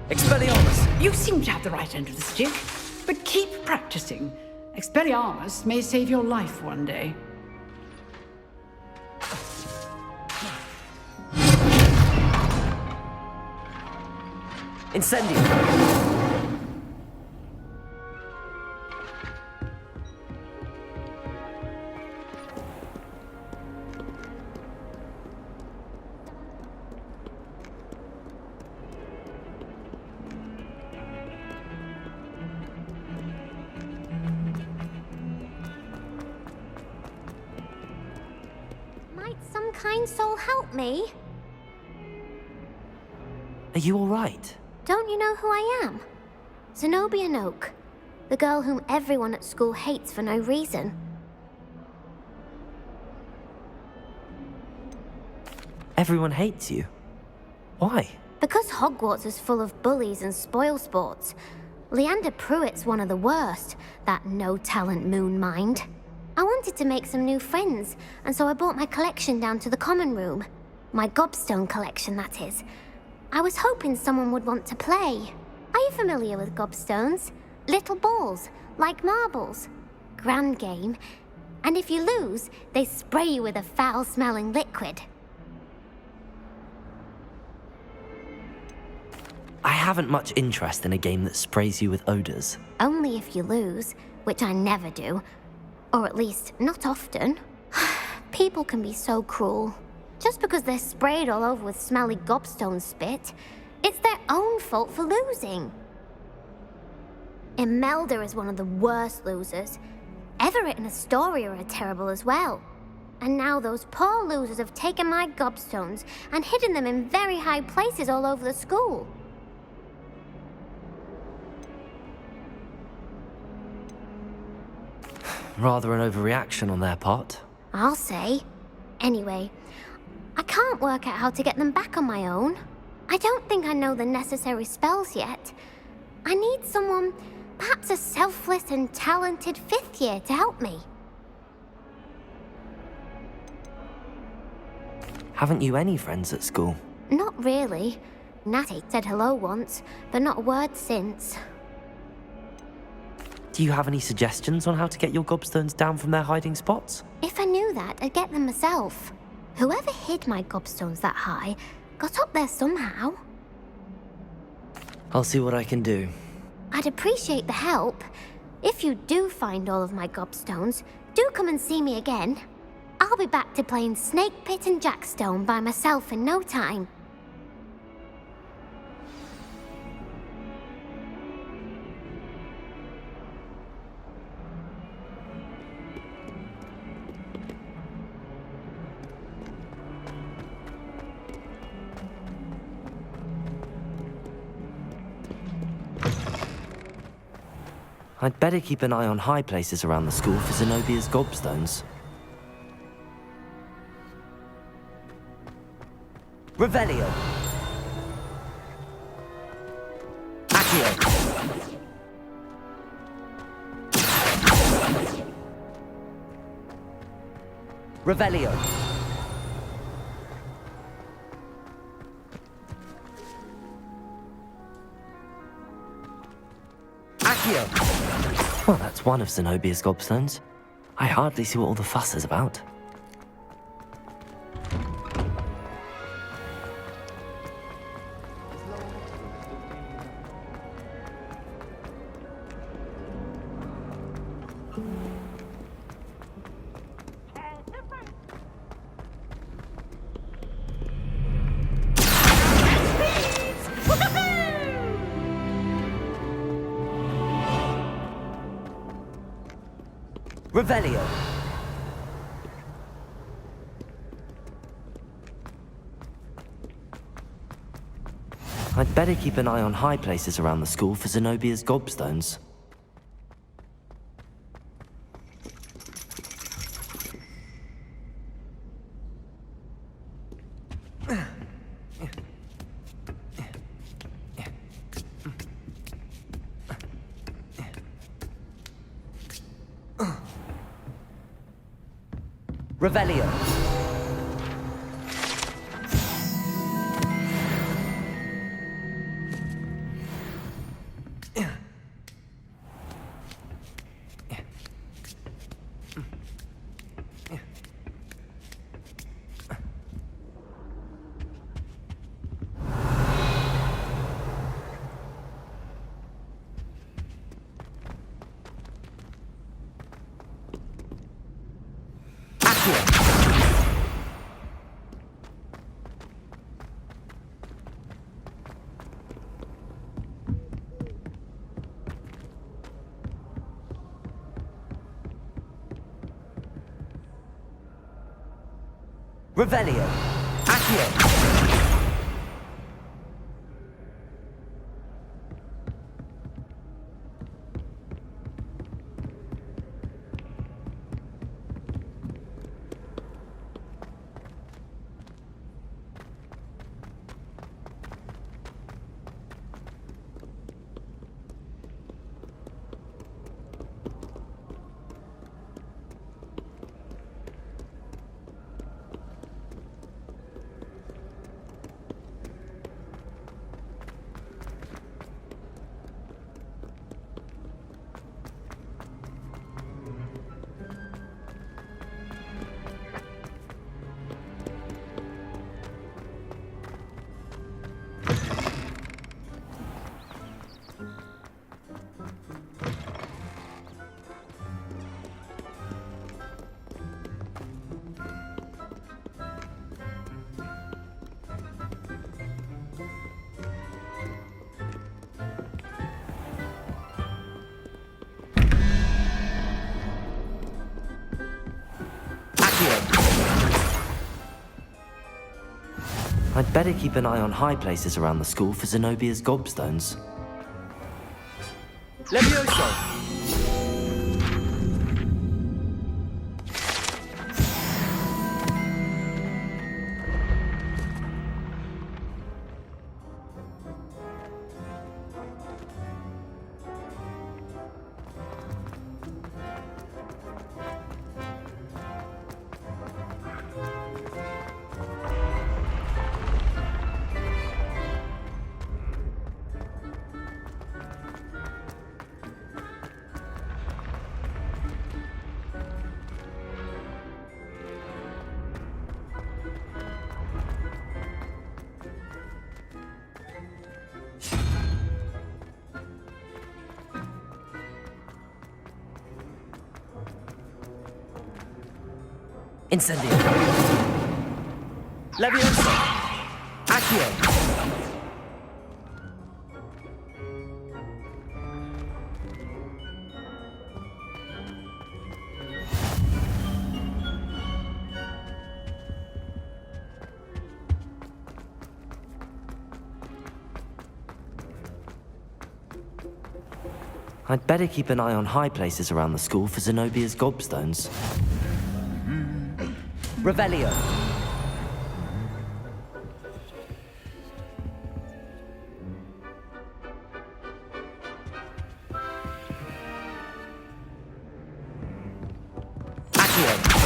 Expelliarmus! You seem to have the right end of the stick, but keep practicing. Expelliarmus may save your life one day. Incendio! Might some kind soul help me? Are you alright? Don't you know who I am? Zenobia Noak, the girl whom everyone at school hates for no reason. Everyone hates you. Why? Because Hogwarts is full of bullies and spoilsports. Leander Pruitt's one of the worst, that no-talent moon mind. I wanted to make some new friends, and so I brought my collection down to the common room. My gobstone collection, that is. I was hoping someone would want to play. Are you familiar with gobstones? Little balls, like marbles. Grand game. And if you lose, they spray you with a foul-smelling liquid. I haven't much interest in a game that sprays you with odors. Only if you lose, which I never do. Or at least, not often. People can be so cruel. Just because they're sprayed all over with smelly gobstone spit, it's their own fault for losing. Imelda is one of the worst losers. Everett and Astoria are terrible as well. And now those poor losers have taken my gobstones and hidden them in very high places all over the school. Rather an overreaction on their part. I'll say. Anyway, I can't work out how to get them back on my own. I don't think I know the necessary spells yet. I need someone, perhaps a selfless and talented 5th year to help me. Haven't you any friends at school? Not really. Natty said hello once, but not a word since. Do you have any suggestions on how to get your gobstones down from their hiding spots? If I knew that, I'd get them myself. Whoever hid my gobstones that high got up there somehow. I'll see what I can do. I'd appreciate the help. If you do find all of my gobstones, do come and see me again. I'll be back to playing Snake Pit and Jackstone by myself in no time. I'd better keep an eye on high places around the school for Zenobia's gobstones. Revelio! Accio! Revelio! Accio! Well, that's one of Zenobia's gobstones. I hardly see what all the fuss is about. Revelio! I'd better keep an eye on high places around the school for Zenobia's gobstones. Revelio. Revelio. Accio. I'd better keep an eye on high places around the school for Zenobia's gobstones. Levioso! Incendio. Levioso. Accio. I'd better keep an eye on high places around the school for Zenobia's gobstones. Revelio. Accio.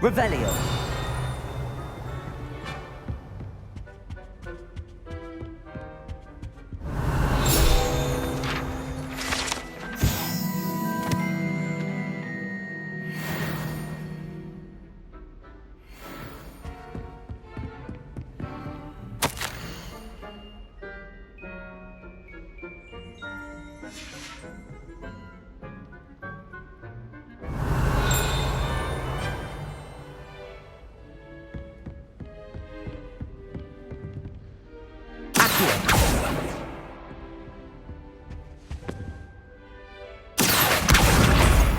Revelio.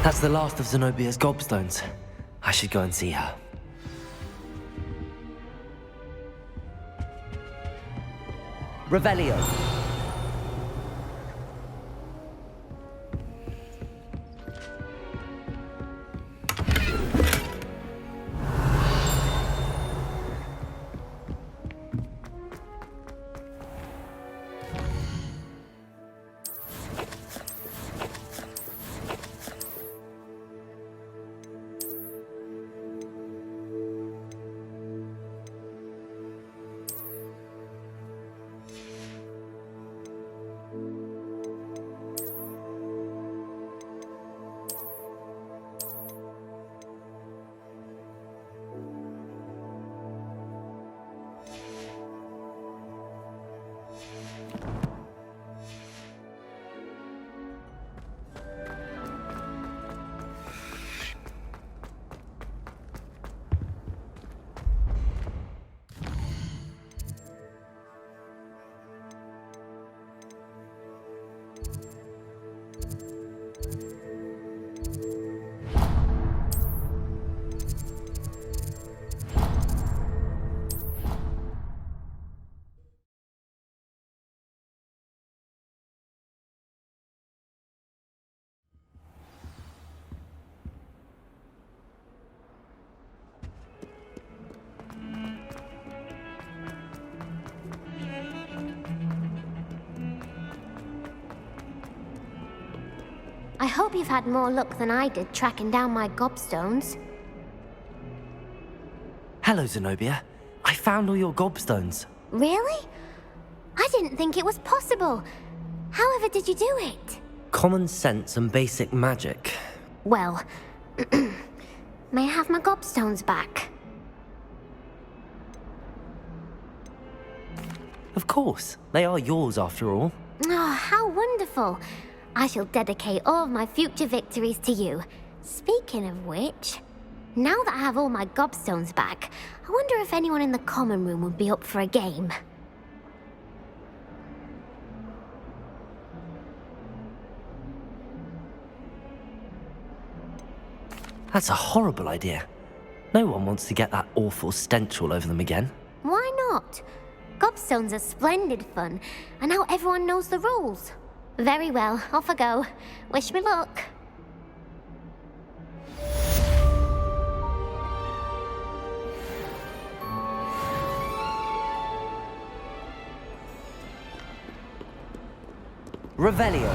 That's the last of Zenobia's gobstones. I should go and see her. Revelio. I hope you've had more luck than I did tracking down my gobstones. Hello, Zenobia. I found all your gobstones. Really? I didn't think it was possible. However did you do it? Common sense and basic magic. Well, may I have my gobstones back? Of course. They are yours after all. Oh, how wonderful. I shall dedicate all of my future victories to you. Speaking of which, now that I have all my gobstones back, I wonder if anyone in the common room would be up for a game. That's a horrible idea. No one wants to get that awful stench all over them again. Why not? Gobstones are splendid fun, and now everyone knows the rules. Very well, off I go. Wish me luck. Revelio.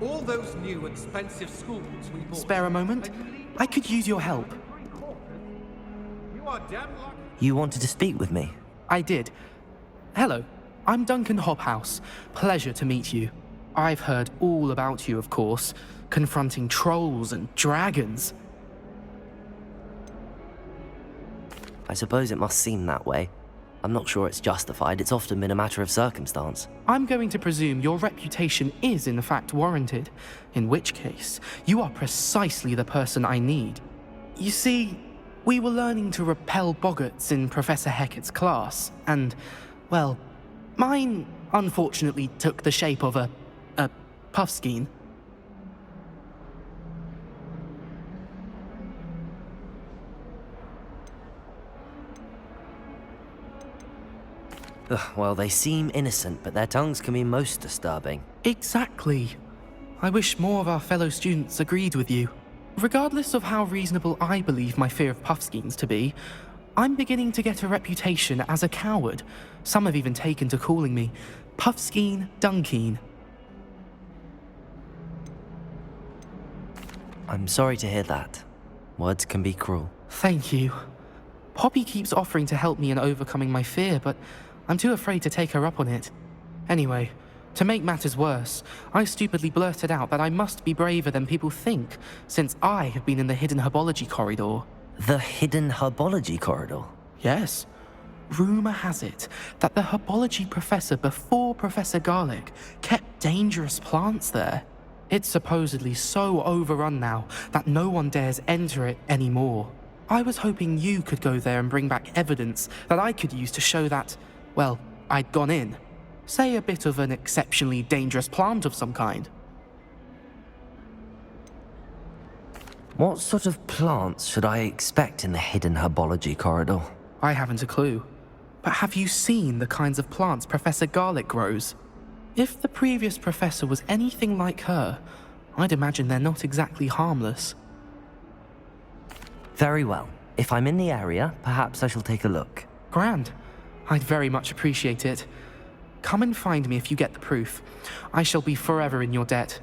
All those new expensive schools we bought. Spare a moment? I could use your help. You are damn lucky. You wanted to speak with me? I did. Hello, I'm Duncan Hobhouse. Pleasure to meet you. I've heard all about you, of course, confronting trolls and dragons. I suppose it must seem that way. I'm not sure it's justified. It's often been a matter of circumstance. I'm going to presume your reputation is in fact warranted, in which case, you are precisely the person I need. You see, we were learning to repel boggarts in Professor Hecat's class, and, well, mine unfortunately took the shape of a puffskein. Well, they seem innocent, but their tongues can be most disturbing. Exactly. I wish more of our fellow students agreed with you. Regardless of how reasonable I believe my fear of puffskeins to be, I'm beginning to get a reputation as a coward. Some have even taken to calling me Puffskeen Dunkeen. I'm sorry to hear that. Words can be cruel. Thank you. Poppy keeps offering to help me in overcoming my fear, but I'm too afraid to take her up on it. Anyway, to make matters worse, I stupidly blurted out that I must be braver than people think, since I have been in the hidden herbology corridor. The hidden herbology corridor? Yes. Rumour has it that the herbology professor before Professor Garlic kept dangerous plants there. It's supposedly so overrun now that no one dares enter it anymore. I was hoping you could go there and bring back evidence that I could use to show that, well, I'd gone in. Say a bit of an exceptionally dangerous plant of some kind. What sort of plants should I expect in the hidden herbology corridor? I haven't a clue. But have you seen the kinds of plants Professor Garlic grows? If the previous professor was anything like her, I'd imagine they're not exactly harmless. Very well. If I'm in the area, perhaps I shall take a look. Grand. I'd very much appreciate it. Come and find me if you get the proof. I shall be forever in your debt.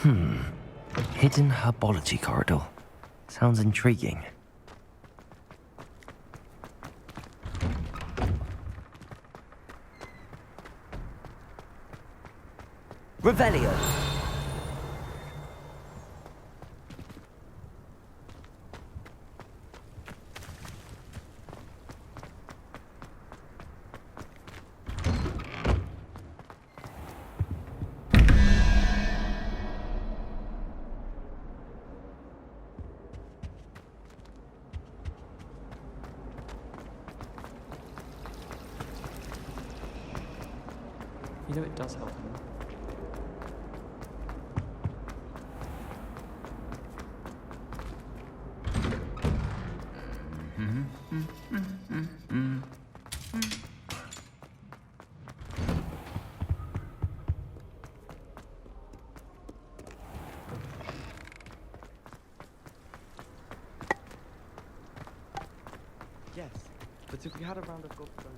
Hidden herbology corridor. Sounds intriguing. Revelio. You know, it does help him. Yes, but if we had a round of golf done,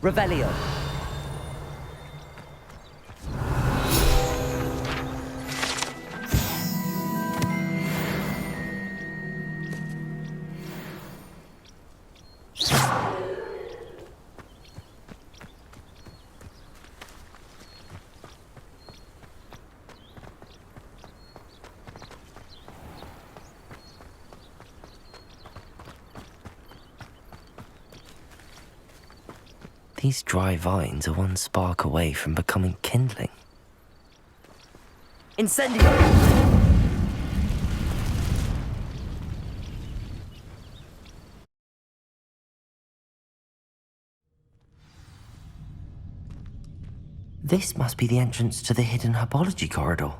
Revelio. These dry vines are one spark away from becoming kindling. Incendio! This must be the entrance to the hidden herbology corridor.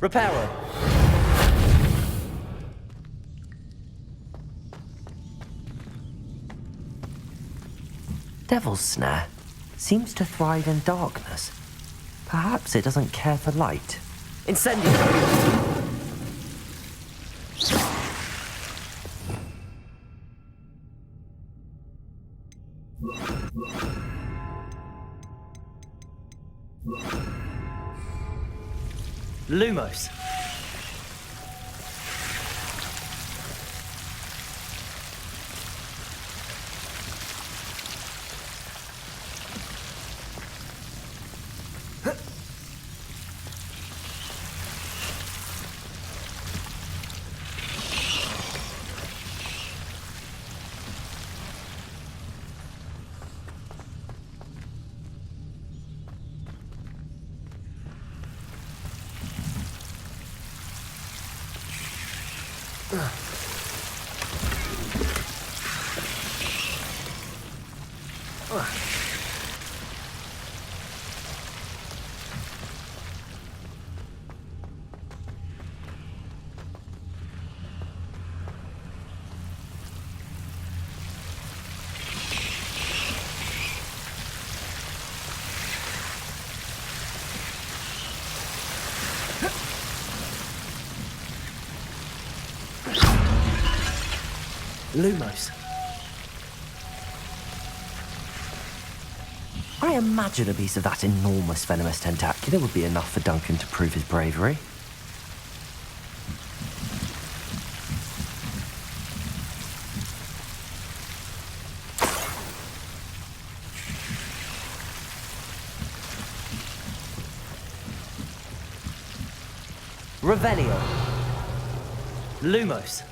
Reparo. Devil's Snare seems to thrive in darkness. Perhaps it doesn't care for light. Incendio. Lumos. Lumos. I imagine a piece of that enormous venomous tentacular would be enough for Duncan to prove his bravery. Revelio. Lumos.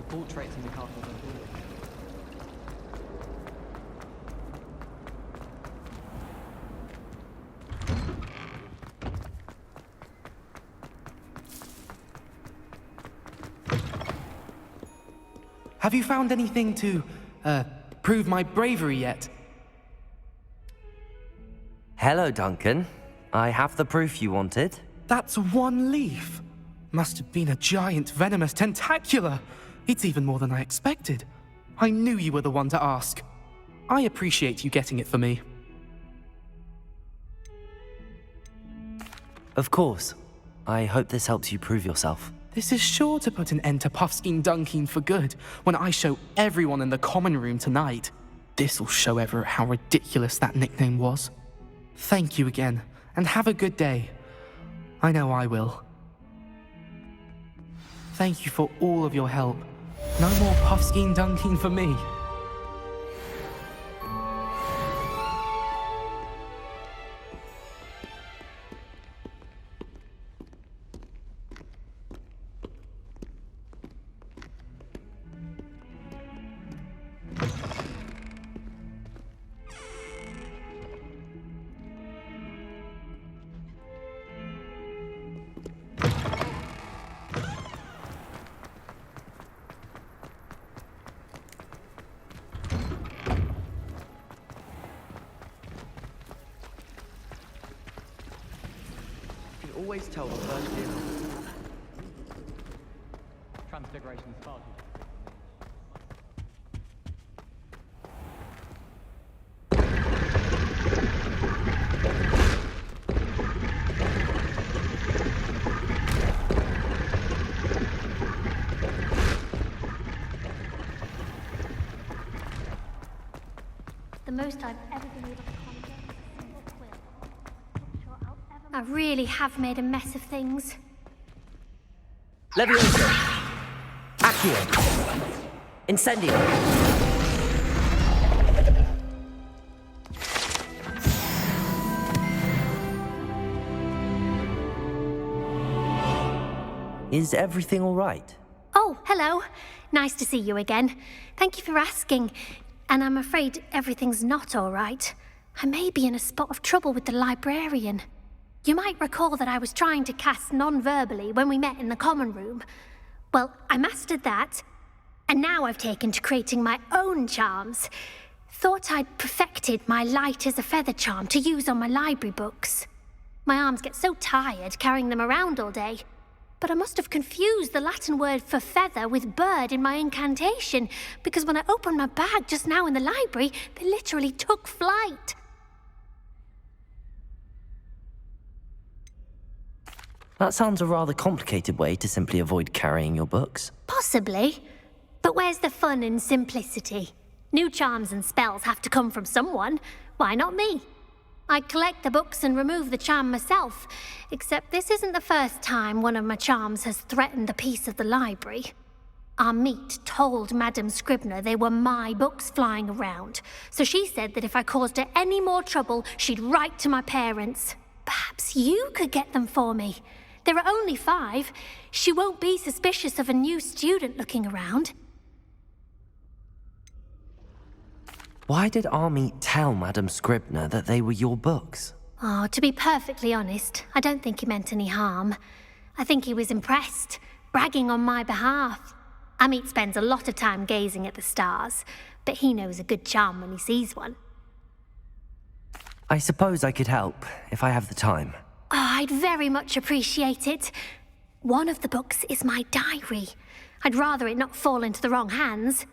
portraits in the castle are cool. Have you found anything to, prove my bravery yet? Hello, Duncan. I have the proof you wanted. That's one leaf. Must have been a giant venomous tentacula. It's even more than I expected. I knew you were the one to ask. I appreciate you getting it for me. Of course. I hope this helps you prove yourself. This is sure to put an end to Puffskein Dunkeen for good when I show everyone in the common room tonight. This'll show Everett how ridiculous that nickname was. Thank you again, and have a good day. I know I will. Thank you for all of your help. No more Puffskein Dunkeen for me. Always tell the first year. Transfiguration started. The most I've ever been able to conjure is a single quill. Not sure I'll ever... I really have made a mess of things. Leviosa! Accio! Incendio! Is everything all right? Oh, hello. Nice to see you again. Thank you for asking. And I'm afraid everything's not all right. I may be in a spot of trouble with the librarian. You might recall that I was trying to cast non-verbally when we met in the common room. Well, I mastered that, and now I've taken to creating my own charms. Thought I'd perfected my light as a feather charm to use on my library books. My arms get so tired carrying them around all day. But I must have confused the Latin word for feather with bird in my incantation, because when I opened my bag just now in the library, they literally took flight. That sounds a rather complicated way to simply avoid carrying your books. Possibly. But where's the fun in simplicity? New charms and spells have to come from someone. Why not me? I collect the books and remove the charm myself, except this isn't the first time one of my charms has threatened the peace of the library. Our meet told Madame Scribner they were my books flying around, so she said that if I caused her any more trouble, she'd write to my parents. Perhaps you could get them for me. There are only 5. She won't be suspicious of a new student looking around. Why did Army tell Madame Scribner that they were your books? Oh, to be perfectly honest, I don't think he meant any harm. I think he was impressed, bragging on my behalf. Amit spends a lot of time gazing at the stars, but he knows a good charm when he sees one. I suppose I could help, if I have the time. Oh, I'd very much appreciate it. One of the books is my diary. I'd rather it not fall into the wrong hands.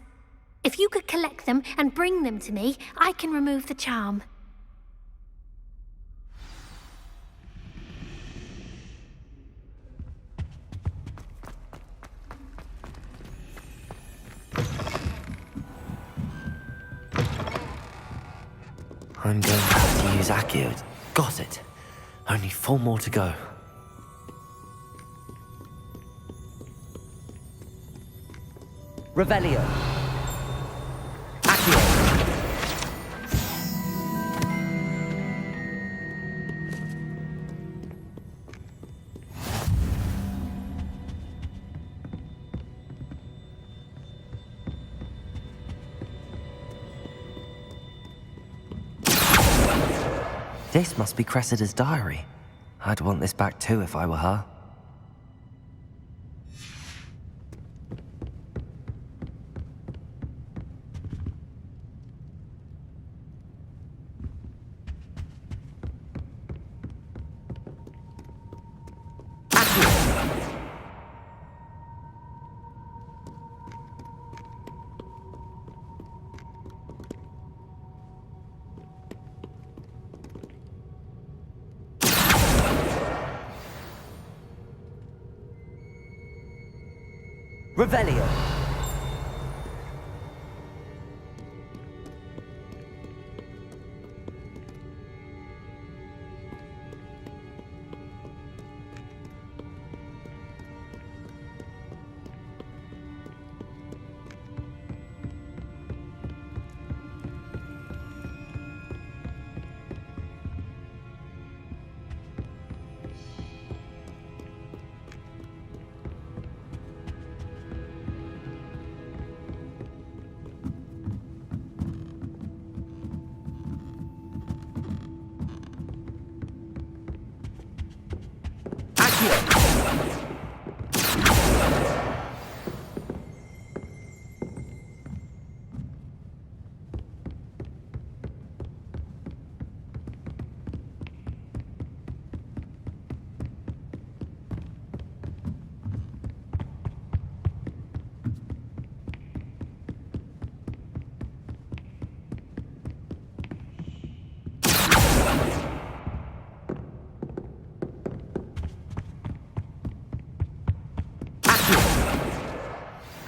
If you could collect them and bring them to me, I can remove the charm. I'm going to have to use Accio. Got it. Only 4 more to go. Revelio. This must be Cressida's diary. I'd want this back too if I were her. Revelio.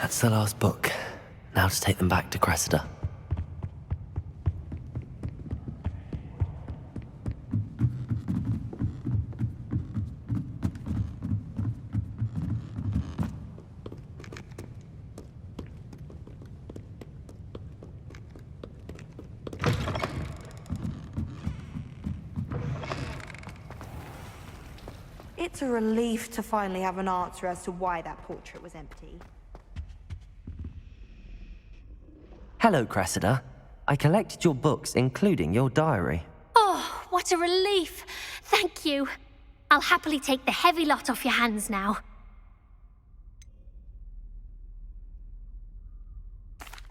That's the last book. Now to take them back to Cressida. It's a relief to finally have an answer as to why that portrait was empty. Hello, Cressida. I collected your books, including your diary. Oh, what a relief. Thank you. I'll happily take the heavy lot off your hands now.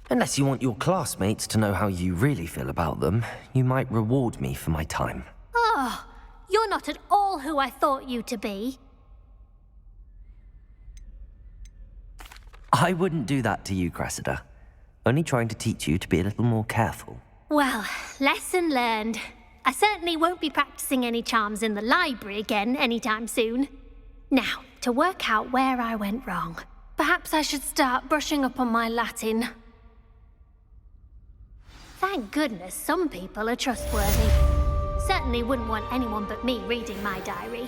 Unless you want your classmates to know how you really feel about them, you might reward me for my time. Oh, you're not at all who I thought you to be. I wouldn't do that to you, Cressida. Only trying to teach you to be a little more careful. Well, lesson learned. I certainly won't be practicing any charms in the library again anytime soon. Now, to work out where I went wrong. Perhaps I should start brushing up on my Latin. Thank goodness some people are trustworthy. Certainly wouldn't want anyone but me reading my diary.